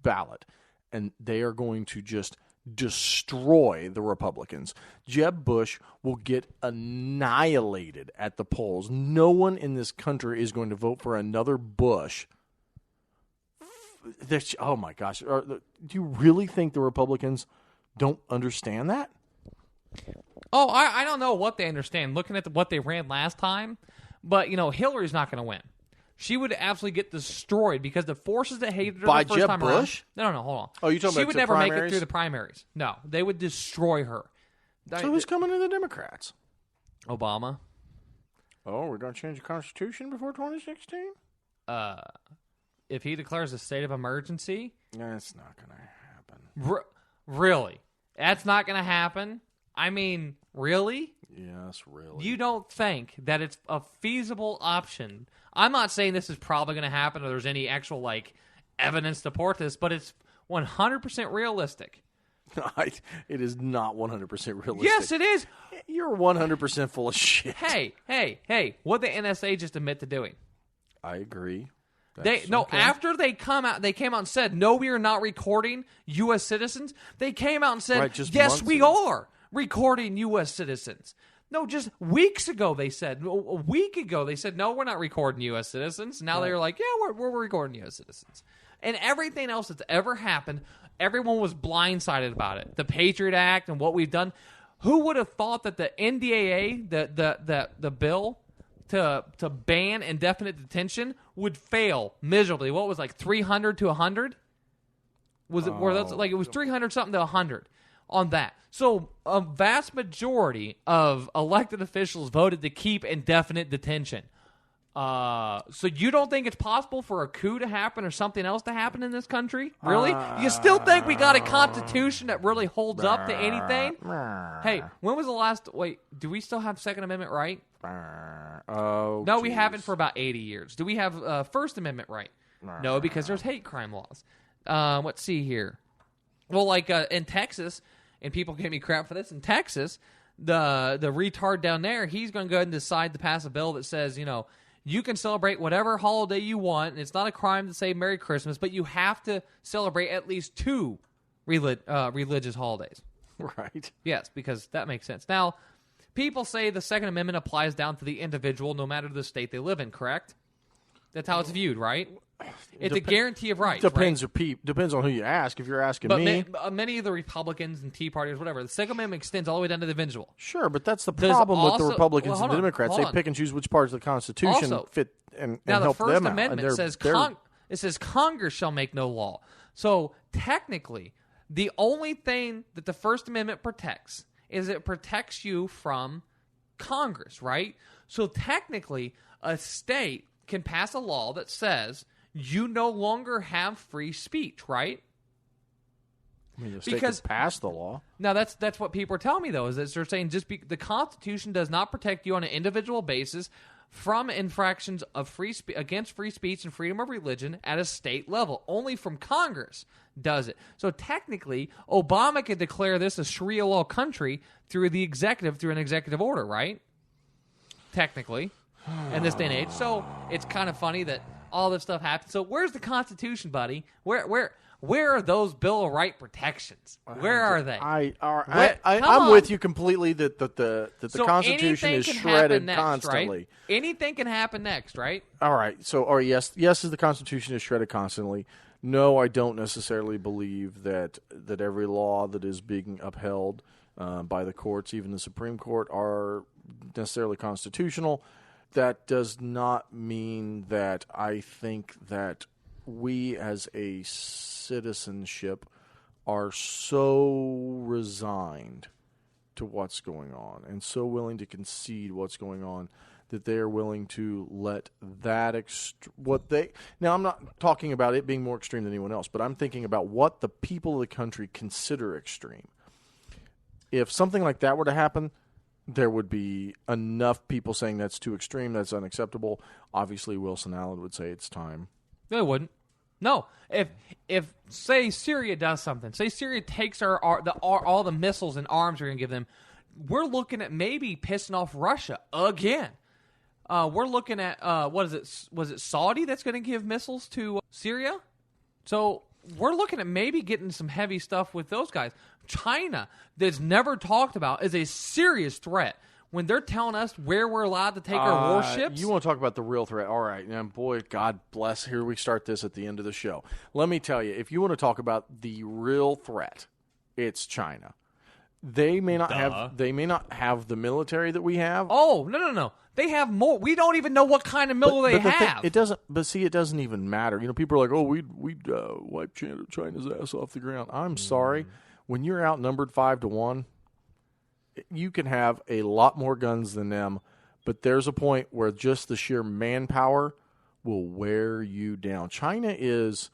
ballot, and they are going to just destroy the Republicans. Jeb Bush will get annihilated at the polls. No one in this country is going to vote for another Bush. Oh my gosh. Do you really think the Republicans don't understand that? Oh, I don't know what they understand looking at what they ran last time, but Hillary's not going to win. She would absolutely get destroyed because the forces that hated her by the first Jeb time Bush? around. No, hold on. Oh, you talking she about would the never primaries? make it through the primaries. No, they would destroy her. So who's coming to the Democrats? Obama. Oh, we're going to change the Constitution before 2016? If he declares a state of emergency, that's not going to happen. Really? That's not going to happen? I mean, really? Yes, really. You don't think that it's a feasible option? I'm not saying this is probably going to happen or there's any actual evidence to support this, but it's 100% realistic. It is not 100% realistic. Yes, it is. You're 100% full of shit. Hey! What did the NSA just admit to doing? I agree. After they came out and said, no, we are not recording U.S. citizens. They came out and said, yes, we are recording U.S. citizens. No, just weeks ago they said, a week ago they said, no, we're not recording U.S. citizens. Now they're like, yeah, we're recording U.S. citizens. And everything else that's ever happened, everyone was blindsided about it. The Patriot Act and what we've done. Who would have thought that the NDAA, the bill to ban indefinite detention would fail miserably? What was 300 to 100? Was it where that's it was 300 something to 100 on that? So a vast majority of elected officials voted to keep indefinite detention. So you don't think it's possible for a coup to happen or something else to happen in this country? Really? You still think we got a constitution that really holds up to anything? Hey, when was the last... Wait, do we still have Second Amendment right? No, we haven't for about 80 years. Do we have First Amendment right? No, because there's hate crime laws. Let's see here. Well, in Texas, and people give me crap for this, in Texas, the retard down there, he's going to go ahead and decide to pass a bill that says, you can celebrate whatever holiday you want, and it's not a crime to say Merry Christmas, but you have to celebrate at least two religious holidays. Right. Yes, because that makes sense. Now, people say the Second Amendment applies down to the individual no matter the state they live in, correct? That's how it's viewed, right? It's a guarantee of rights. Depends on who you ask. If you're asking me, many of the Republicans and Tea Partiers, whatever, the Second Amendment extends all the way down to the individual. Sure, but that's the problem with the Republicans and the Democrats. They pick and choose which parts of the Constitution fit and help them out. Now, the First Amendment says Congress shall make no law. So technically, the only thing that the First Amendment protects is it protects you from Congress, right? So technically, a state can pass a law that says you no longer have free speech, right? I mean, the state could pass the law. Now, that's what people are telling me, though, is that they're saying the Constitution does not protect you on an individual basis from infractions of against free speech and freedom of religion at a state level. Only from Congress does it. So technically, Obama could declare this a Sharia law country through an executive order, right? Technically, in this day and age. So it's kind of funny that all this stuff happen. So where's the Constitution, buddy? Where are those Bill of Rights protections? Where are they? I'm with you completely that the Constitution is shredded next, constantly. Right? Anything can happen next, right? All right. So, yes, is the Constitution is shredded constantly. No, I don't necessarily believe that every law that is being upheld by the courts, even the Supreme Court, are necessarily constitutional. That does not mean that I think that we as a citizenship are so resigned to what's going on and so willing to concede what's going on that they are willing to let that now I'm not talking about it being more extreme than anyone else, but I'm thinking about what the people of the country consider extreme. If something like that were to happen, there would be enough people saying that's too extreme, that's unacceptable. Obviously, Wilson Allen would say it's time. No, it wouldn't. No, if say Syria does something, say Syria takes all the missiles and arms we're going to give them, we're looking at maybe pissing off Russia again. We're looking at what is it? Was it Saudi that's going to give missiles to Syria? So we're looking at maybe getting some heavy stuff with those guys. China, that's never talked about, is a serious threat. When they're telling us where we're allowed to take our warships. You want to talk about the real threat. All right. Now, boy, God bless. Here we start this at the end of the show. Let me tell you, if you want to talk about the real threat, it's China. They may not have the military that we have. Oh, no. They have more. We don't even know what kind of military they have. It doesn't even matter. You know, people are like, "Oh, we'd wipe China's ass off the ground." I'm sorry. When you're outnumbered 5-1, you can have a lot more guns than them, but there's a point where just the sheer manpower will wear you down. China is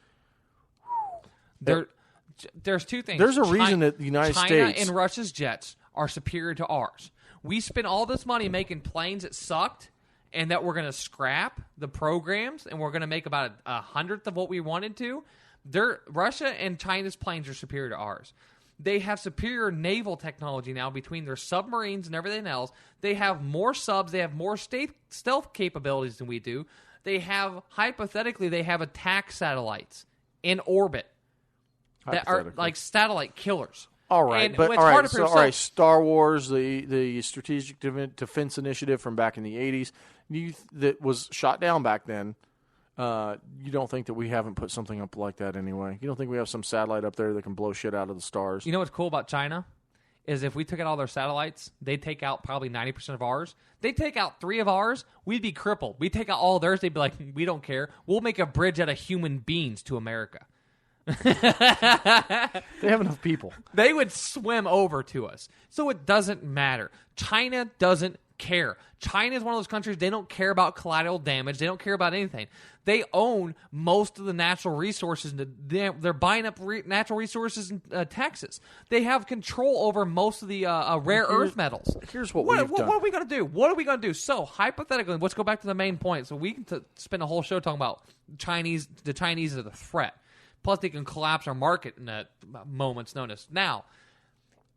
There's two things. There's a reason that the United States... China and Russia's jets are superior to ours. We spent all this money making planes that sucked and that we're going to scrap the programs and we're going to make about a hundredth of what we wanted to. Russia and China's planes are superior to ours. They have superior naval technology now between their submarines and everything else. They have more subs. They have more stealth capabilities than we do. They have attack satellites in orbit that are like satellite killers. All right, Star Wars, the Strategic Defense Initiative from back in the 80s, that was shot down back then. You don't think that we haven't put something up like that anyway? You don't think we have some satellite up there that can blow shit out of the stars? You know what's cool about China? Is if we took out all their satellites, they'd take out probably 90% of ours. They take out 3 of ours, we'd be crippled. We take out all of theirs, they'd be like, we don't care. We'll make a bridge out of human beings to America. They have enough people. They would swim over to us. So it doesn't matter. China doesn't care. China is one of those countries, they don't care about collateral damage. They don't care about anything. They own most of the natural resources. They're buying up natural resources in Texas. They have control over most of the rare earth metals. Here's what we've done. What are we going to do? What are we going to do? So, hypothetically, let's go back to the main point. So we can spend a whole show talking about the Chinese are the threat. Plus, they can collapse our market in a moment's notice. Now,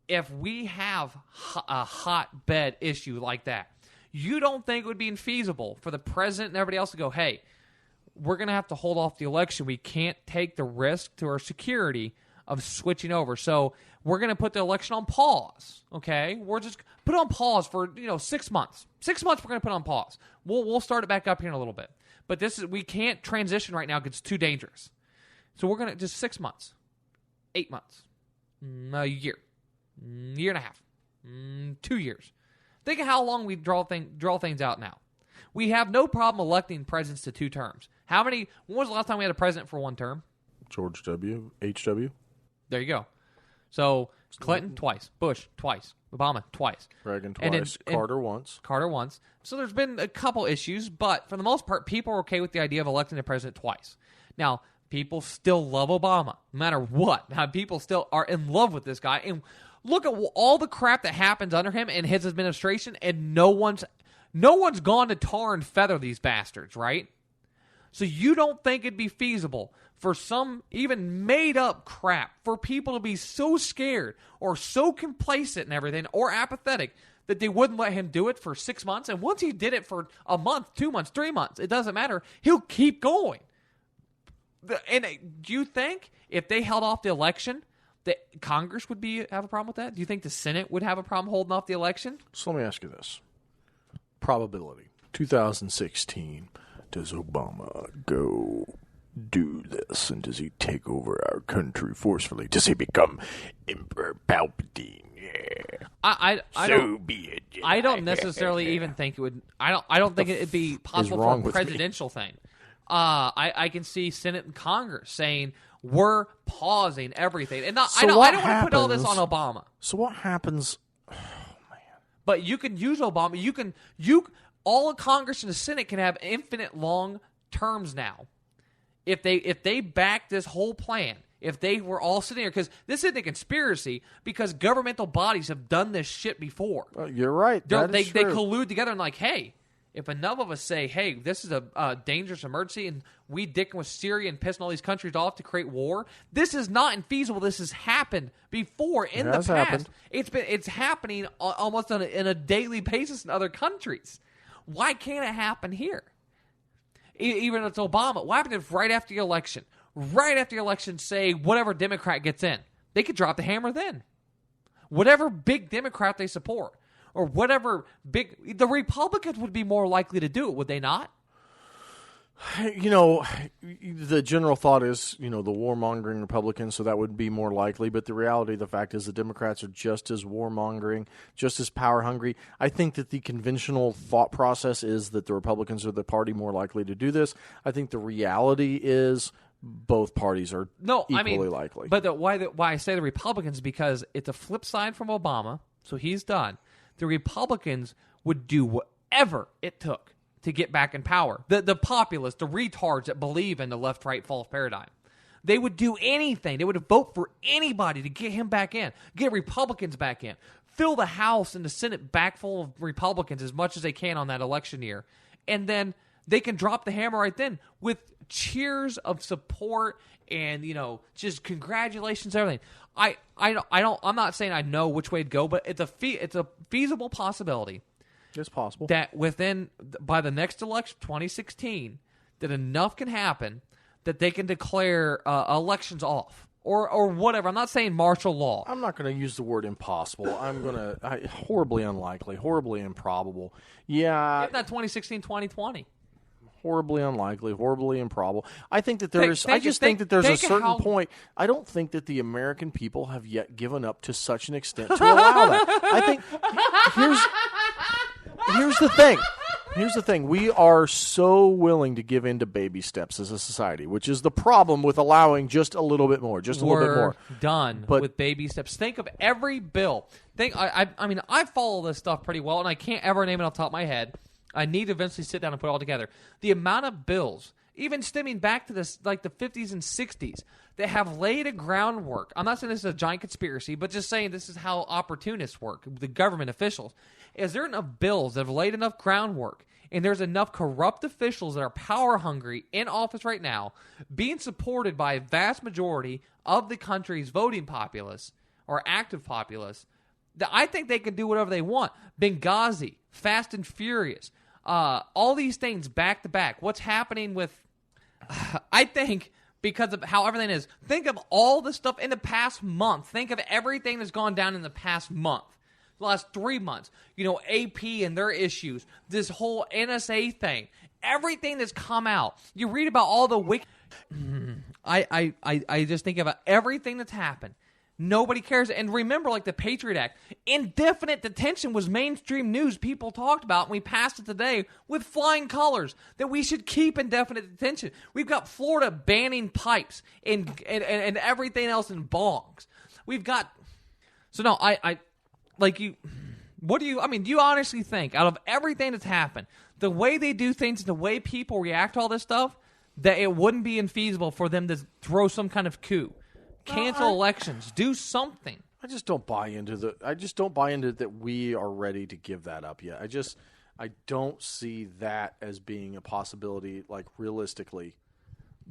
if we have a hotbed issue like that, you don't think it would be infeasible for the president and everybody else to go, hey, we're going to have to hold off the election. We can't take the risk to our security of switching over. So we're going to put the election on pause, okay? We're just put it on pause for 6 months. 6 months we're going to put on pause. We'll start it back up here in a little bit. But we can't transition right now because it's too dangerous. So we're going to just 6 months, 8 months, a year, year and a half, 2 years. Think of how long we draw things out now. We have no problem electing presidents to 2 terms. When was the last time we had a president for 1 term? George W. H.W. There you go. So Clinton twice, Bush twice, Obama twice. Reagan twice, Carter once. Carter once. So there's been a couple issues, but for the most part, people are okay with the idea of electing a president twice. Now, people still love Obama, no matter what. Now, people still are in love with this guy. And look at all the crap that happens under him and his administration, and no one's gone to tar and feather these bastards, right? So you don't think it'd be feasible for some even made-up crap for people to be so scared or so complacent and everything or apathetic that they wouldn't let him do it for 6 months. And once he did it for a month, 2 months, 3 months, it doesn't matter. He'll keep going. And do you think if they held off the election, that Congress would have a problem with that? Do you think the Senate would have a problem holding off the election? So let me ask you this. Probability. 2016, does Obama go do this? And does he take over our country forcefully? Does he become Emperor Palpatine? Yeah. I So be it. I don't necessarily even think it would. I don't think it'd be possible for a presidential thing. I can see Senate and Congress saying we're pausing everything, and I don't want to put all this on Obama. So what happens? Oh man! But you can use Obama. All of Congress and the Senate can have infinite long terms now. If they back this whole plan. If they were all sitting here, because this isn't a conspiracy, because governmental bodies have done this shit before. You're right. They collude together and like, hey, if enough of us say, hey, this is a dangerous emergency, and we dicking with Syria and pissing all these countries off to create war, this is not infeasible. This has happened before in the past. Happened. It's happening almost on a daily basis in other countries. Why can't it happen here? Even if it's Obama, what happened if right after the election, say whatever Democrat gets in, they could drop the hammer then. Whatever big Democrat they support, or whatever the Republicans would be more likely to do it, would they not? The general thought is, the warmongering Republicans, so that would be more likely. But the reality of the fact is the Democrats are just as warmongering, just as power hungry. I think that the conventional thought process is that the Republicans are the party more likely to do this. I think the reality is both parties are equally likely. But why I say the Republicans is because it's a flip side from Obama, so he's done. The Republicans would do whatever it took to get back in power. The populists, the retards that believe in the left-right false paradigm. They would do anything. They would vote for anybody to get him back in, get Republicans back in, fill the House and the Senate back full of Republicans as much as they can on that election year. And then they can drop the hammer right then with cheers of support and, just congratulations, everything. I'm not saying I know which way to go, but it's a feasible possibility. It's possible that by the next election, 2016, that enough can happen that they can declare elections off or whatever. I'm not saying martial law. I'm not going to use the word impossible. I'm going to horribly unlikely, horribly improbable. Yeah, if not 2016, 2020. Horribly unlikely, horribly improbable. I think that there's. I just think that there's a certain point. I don't think that the American people have yet given up to such an extent to allow that. I think here's the thing. Here's the thing. We are so willing to give in to baby steps as a society, which is the problem with allowing just a little bit more, just a little bit more. Done with baby steps. Think of every bill. I follow this stuff pretty well, and I can't ever name it off the top of my head. I need to eventually sit down and put it all together. The amount of bills, even stemming back to this, like the 50s and 60s, that have laid a groundwork. I'm not saying this is a giant conspiracy, but just saying this is how opportunists work, the government officials. Is there enough bills that have laid enough groundwork, and there's enough corrupt officials that are power hungry in office right now, being supported by a vast majority of the country's voting populace or active populace, that I think they can do whatever they want. Benghazi, Fast and Furious, all these things back to back. What's happening with, I think, because of how everything is, think of all the stuff in the past month. Think of everything that's gone down in the past month. The last 3 months, AP and their issues, this whole NSA thing, everything that's come out. You read about all the I just think about everything that's happened. Nobody cares. And remember, like the Patriot Act, indefinite detention was mainstream news. People talked about, and we passed it today with flying colors, that we should keep indefinite detention. We've got Florida banning pipes and everything else in bongs. We've got... So no, do you honestly think, out of everything that's happened, the way they do things, the way people react to all this stuff, that it wouldn't be infeasible for them to throw some kind of coup? Cancel elections. Do something. I just don't buy into that we are ready to give that up yet. I don't see that as being a possibility, like realistically.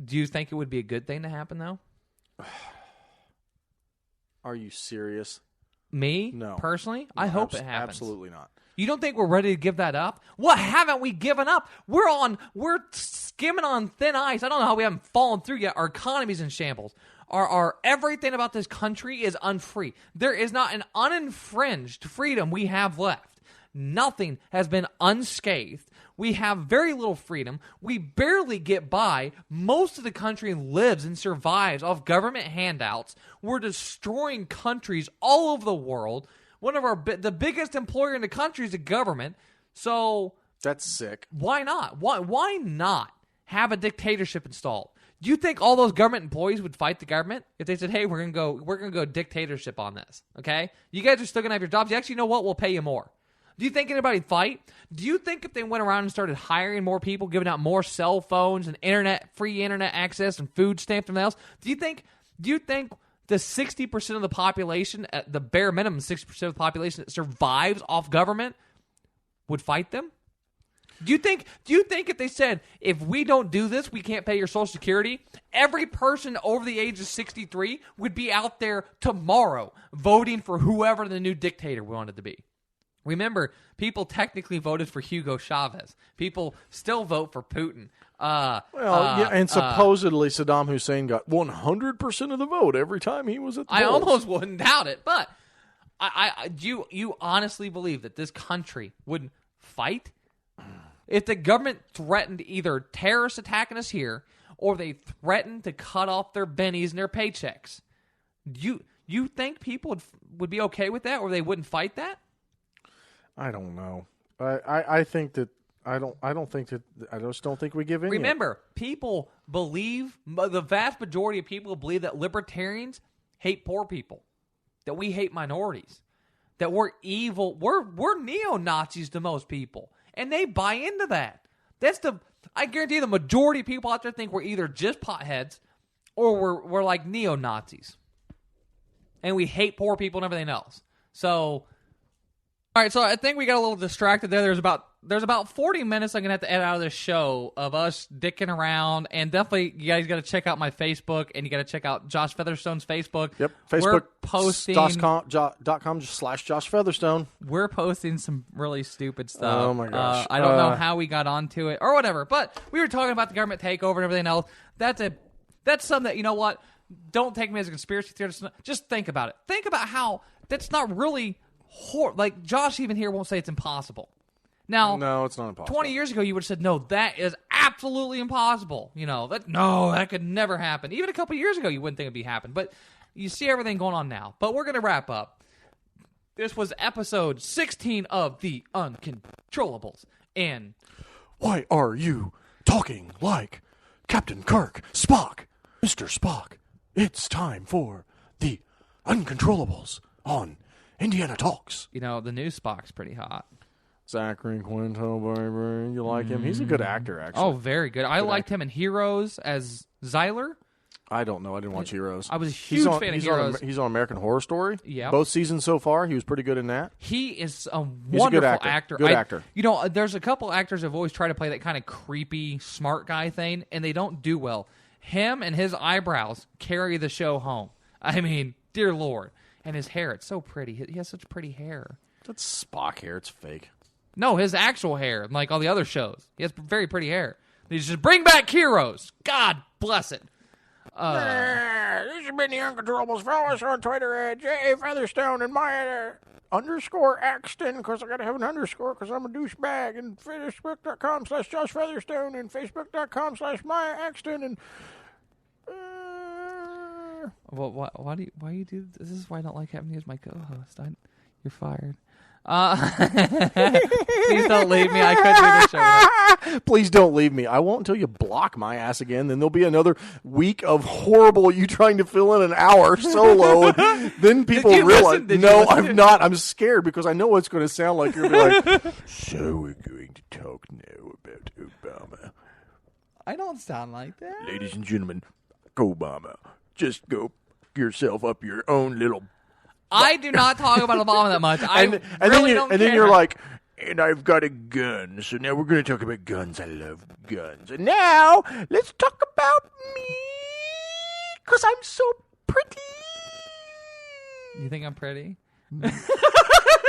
Do you think it would be a good thing to happen, though? Are you serious? Me, No. personally, No, I hope it happens. Absolutely not. You don't think we're ready to give that up? What haven't we given up? We're skimming on thin ice. I don't know how we haven't fallen through yet. Our economy's in shambles. Our everything about this country is unfree. There is not an uninfringed freedom we have left. Nothing has been unscathed. We have very little freedom. We barely get by. Most of the country lives and survives off government handouts. We're destroying countries all over the world. One of the biggest employer in the country is the government. So That's sick. why not? Why not have a dictatorship installed? Do you think all those government employees would fight the government if they said, "Hey, we're gonna go dictatorship on this"? Okay, you guys are still gonna have your jobs. Actually, you know what? We'll pay you more. Do you think anybody'd fight? Do you think if they went around and started hiring more people, giving out more cell phones and free internet access and food stamps and everything else, do you think the 60% of the population, at the bare minimum 60% of the population that survives off government, would fight them? Do you think if they said, if we don't do this, we can't pay your Social Security, every person over the age of 63 would be out there tomorrow voting for whoever the new dictator wanted to be? Remember, people technically voted for Hugo Chavez. People still vote for Putin. And supposedly Saddam Hussein got 100% of the vote every time he was at the polls. I almost wouldn't doubt it, but do you honestly believe that this country would fight if the government threatened either terrorists attacking us here or they threatened to cut off their bennies and their paychecks? Do you think people would be okay with that, or they wouldn't fight that? I don't know. I think that I just don't think we give in. Remember, people believe, the vast majority of people believe that libertarians hate poor people, that we hate minorities, that we're evil. We're neo-Nazis to most people, and they buy into that. I guarantee the majority of people out there think we're either just potheads or we're like neo-Nazis, and we hate poor people and everything else. So, all right, so I think we got a little distracted there. There's about 40 minutes I'm going to have to edit out of this show of us dicking around. And definitely, you guys got to check out my Facebook, and you got to check out Josh Featherstone's Facebook. Yep, We're posting Facebook.com/Josh Featherstone. We're posting some really stupid stuff. Oh, my gosh. I don't know how we got onto it or whatever. But we were talking about the government takeover and everything else. That's something that, you know what? Don't take me as a conspiracy theorist. Just think about it. Think about how that's not really like Josh even here won't say it's impossible. Now, no, it's not impossible. 20 years ago, you would have said, no, that is absolutely impossible. You know, that could never happen. Even a couple years ago, you wouldn't think it'd be happen. But you see everything going on now. But we're going to wrap up. This was episode 16 of the Uncontrollables. And why are you talking like Captain Kirk? Spock, Mr. Spock. It's time for the Uncontrollables on Indiana Talks. You know, the new Spock's pretty hot. Zachary Quinto, baby. You like him? He's a good actor, actually. Oh, very good. I liked him in Heroes as Zyler. I don't know. I didn't watch Heroes. I was a huge fan of Heroes. He's on American Horror Story. Yeah. Both seasons so far. He was pretty good in that. He is a wonderful actor. Good actor. You know, there's a couple actors that have always tried to play that kind of creepy, smart guy thing, and they don't do well. Him and his eyebrows carry the show home. I mean, dear Lord. And his hair, it's so pretty. He has such pretty hair. That's Spock hair. It's fake. No, his actual hair, like all the other shows. He has very pretty hair. He just bring back Heroes. God bless it. This has been the Uncontrollables. Follow us on Twitter at J.A. Featherstone and my underscore Axton, because I got to have an underscore because I'm a douchebag, and Facebook.com/Josh Featherstone and Facebook.com/Maya Axton, and Well, why you do this? Is why I don't like having you as my co-host. You're fired. Please don't leave me. I couldn't do the show without. Please don't leave me. I won't until you block my ass again. Then there'll be another week of horrible you trying to fill in an hour solo. And then people realize, no, I'm not. I'm scared because I know what it's going to sound like. You're going to be like, so we're going to talk now about Obama. I don't sound like that. Ladies and gentlemen, Obama. Just go yourself up your own little... I do not talk about Obama that much. I don't care. Then you're like, and I've got a gun, so now we're going to talk about guns. I love guns. And now, let's talk about me, because I'm so pretty. You think I'm pretty?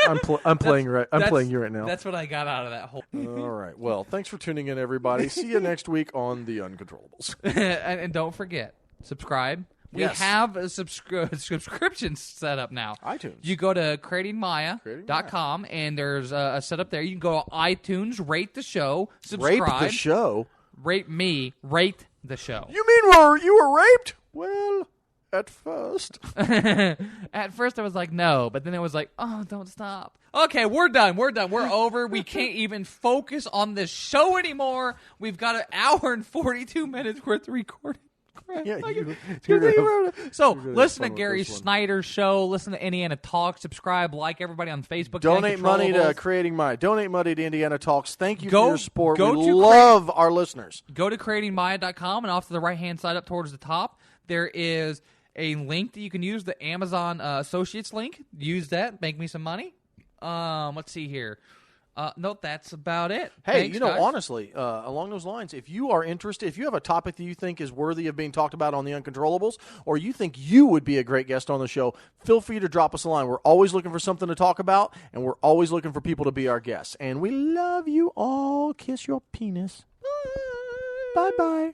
I'm playing you right now. That's what I got out of that whole. All right. Well, thanks for tuning in, everybody. See you next week on The Uncontrollables. and don't forget, subscribe. We have a subscription set up now. iTunes. You go to creatingmaya.com, and there's a setup there. You can go to iTunes, rate the show, subscribe. Rate the show? Rate me. Rate the show. You mean you were raped? Well, at first. At first I was like, no. But then it was like, oh, don't stop. Okay, we're done. We're over. We can't even focus on this show anymore. We've got an hour and 42 minutes worth of recording. Yeah, listen to Gary Snyder's show. Listen to Indiana Talks. Subscribe, like everybody on Facebook. Donate money to Creating Maya. Donate money to Indiana Talks. Thank you for your support. We love our listeners. Go to creatingmaya.com, and off to the right-hand side up towards the top, there is a link that you can use, the Amazon Associates link. Use that. Make me some money. Let's see here. No, that's about it. Hey, Thanks, guys. Honestly, along those lines, if you are interested, if you have a topic that you think is worthy of being talked about on The Uncontrollables, or you think you would be a great guest on the show, feel free to drop us a line. We're always looking for something to talk about, and we're always looking for people to be our guests. And we love you all. Kiss your penis. Bye-bye.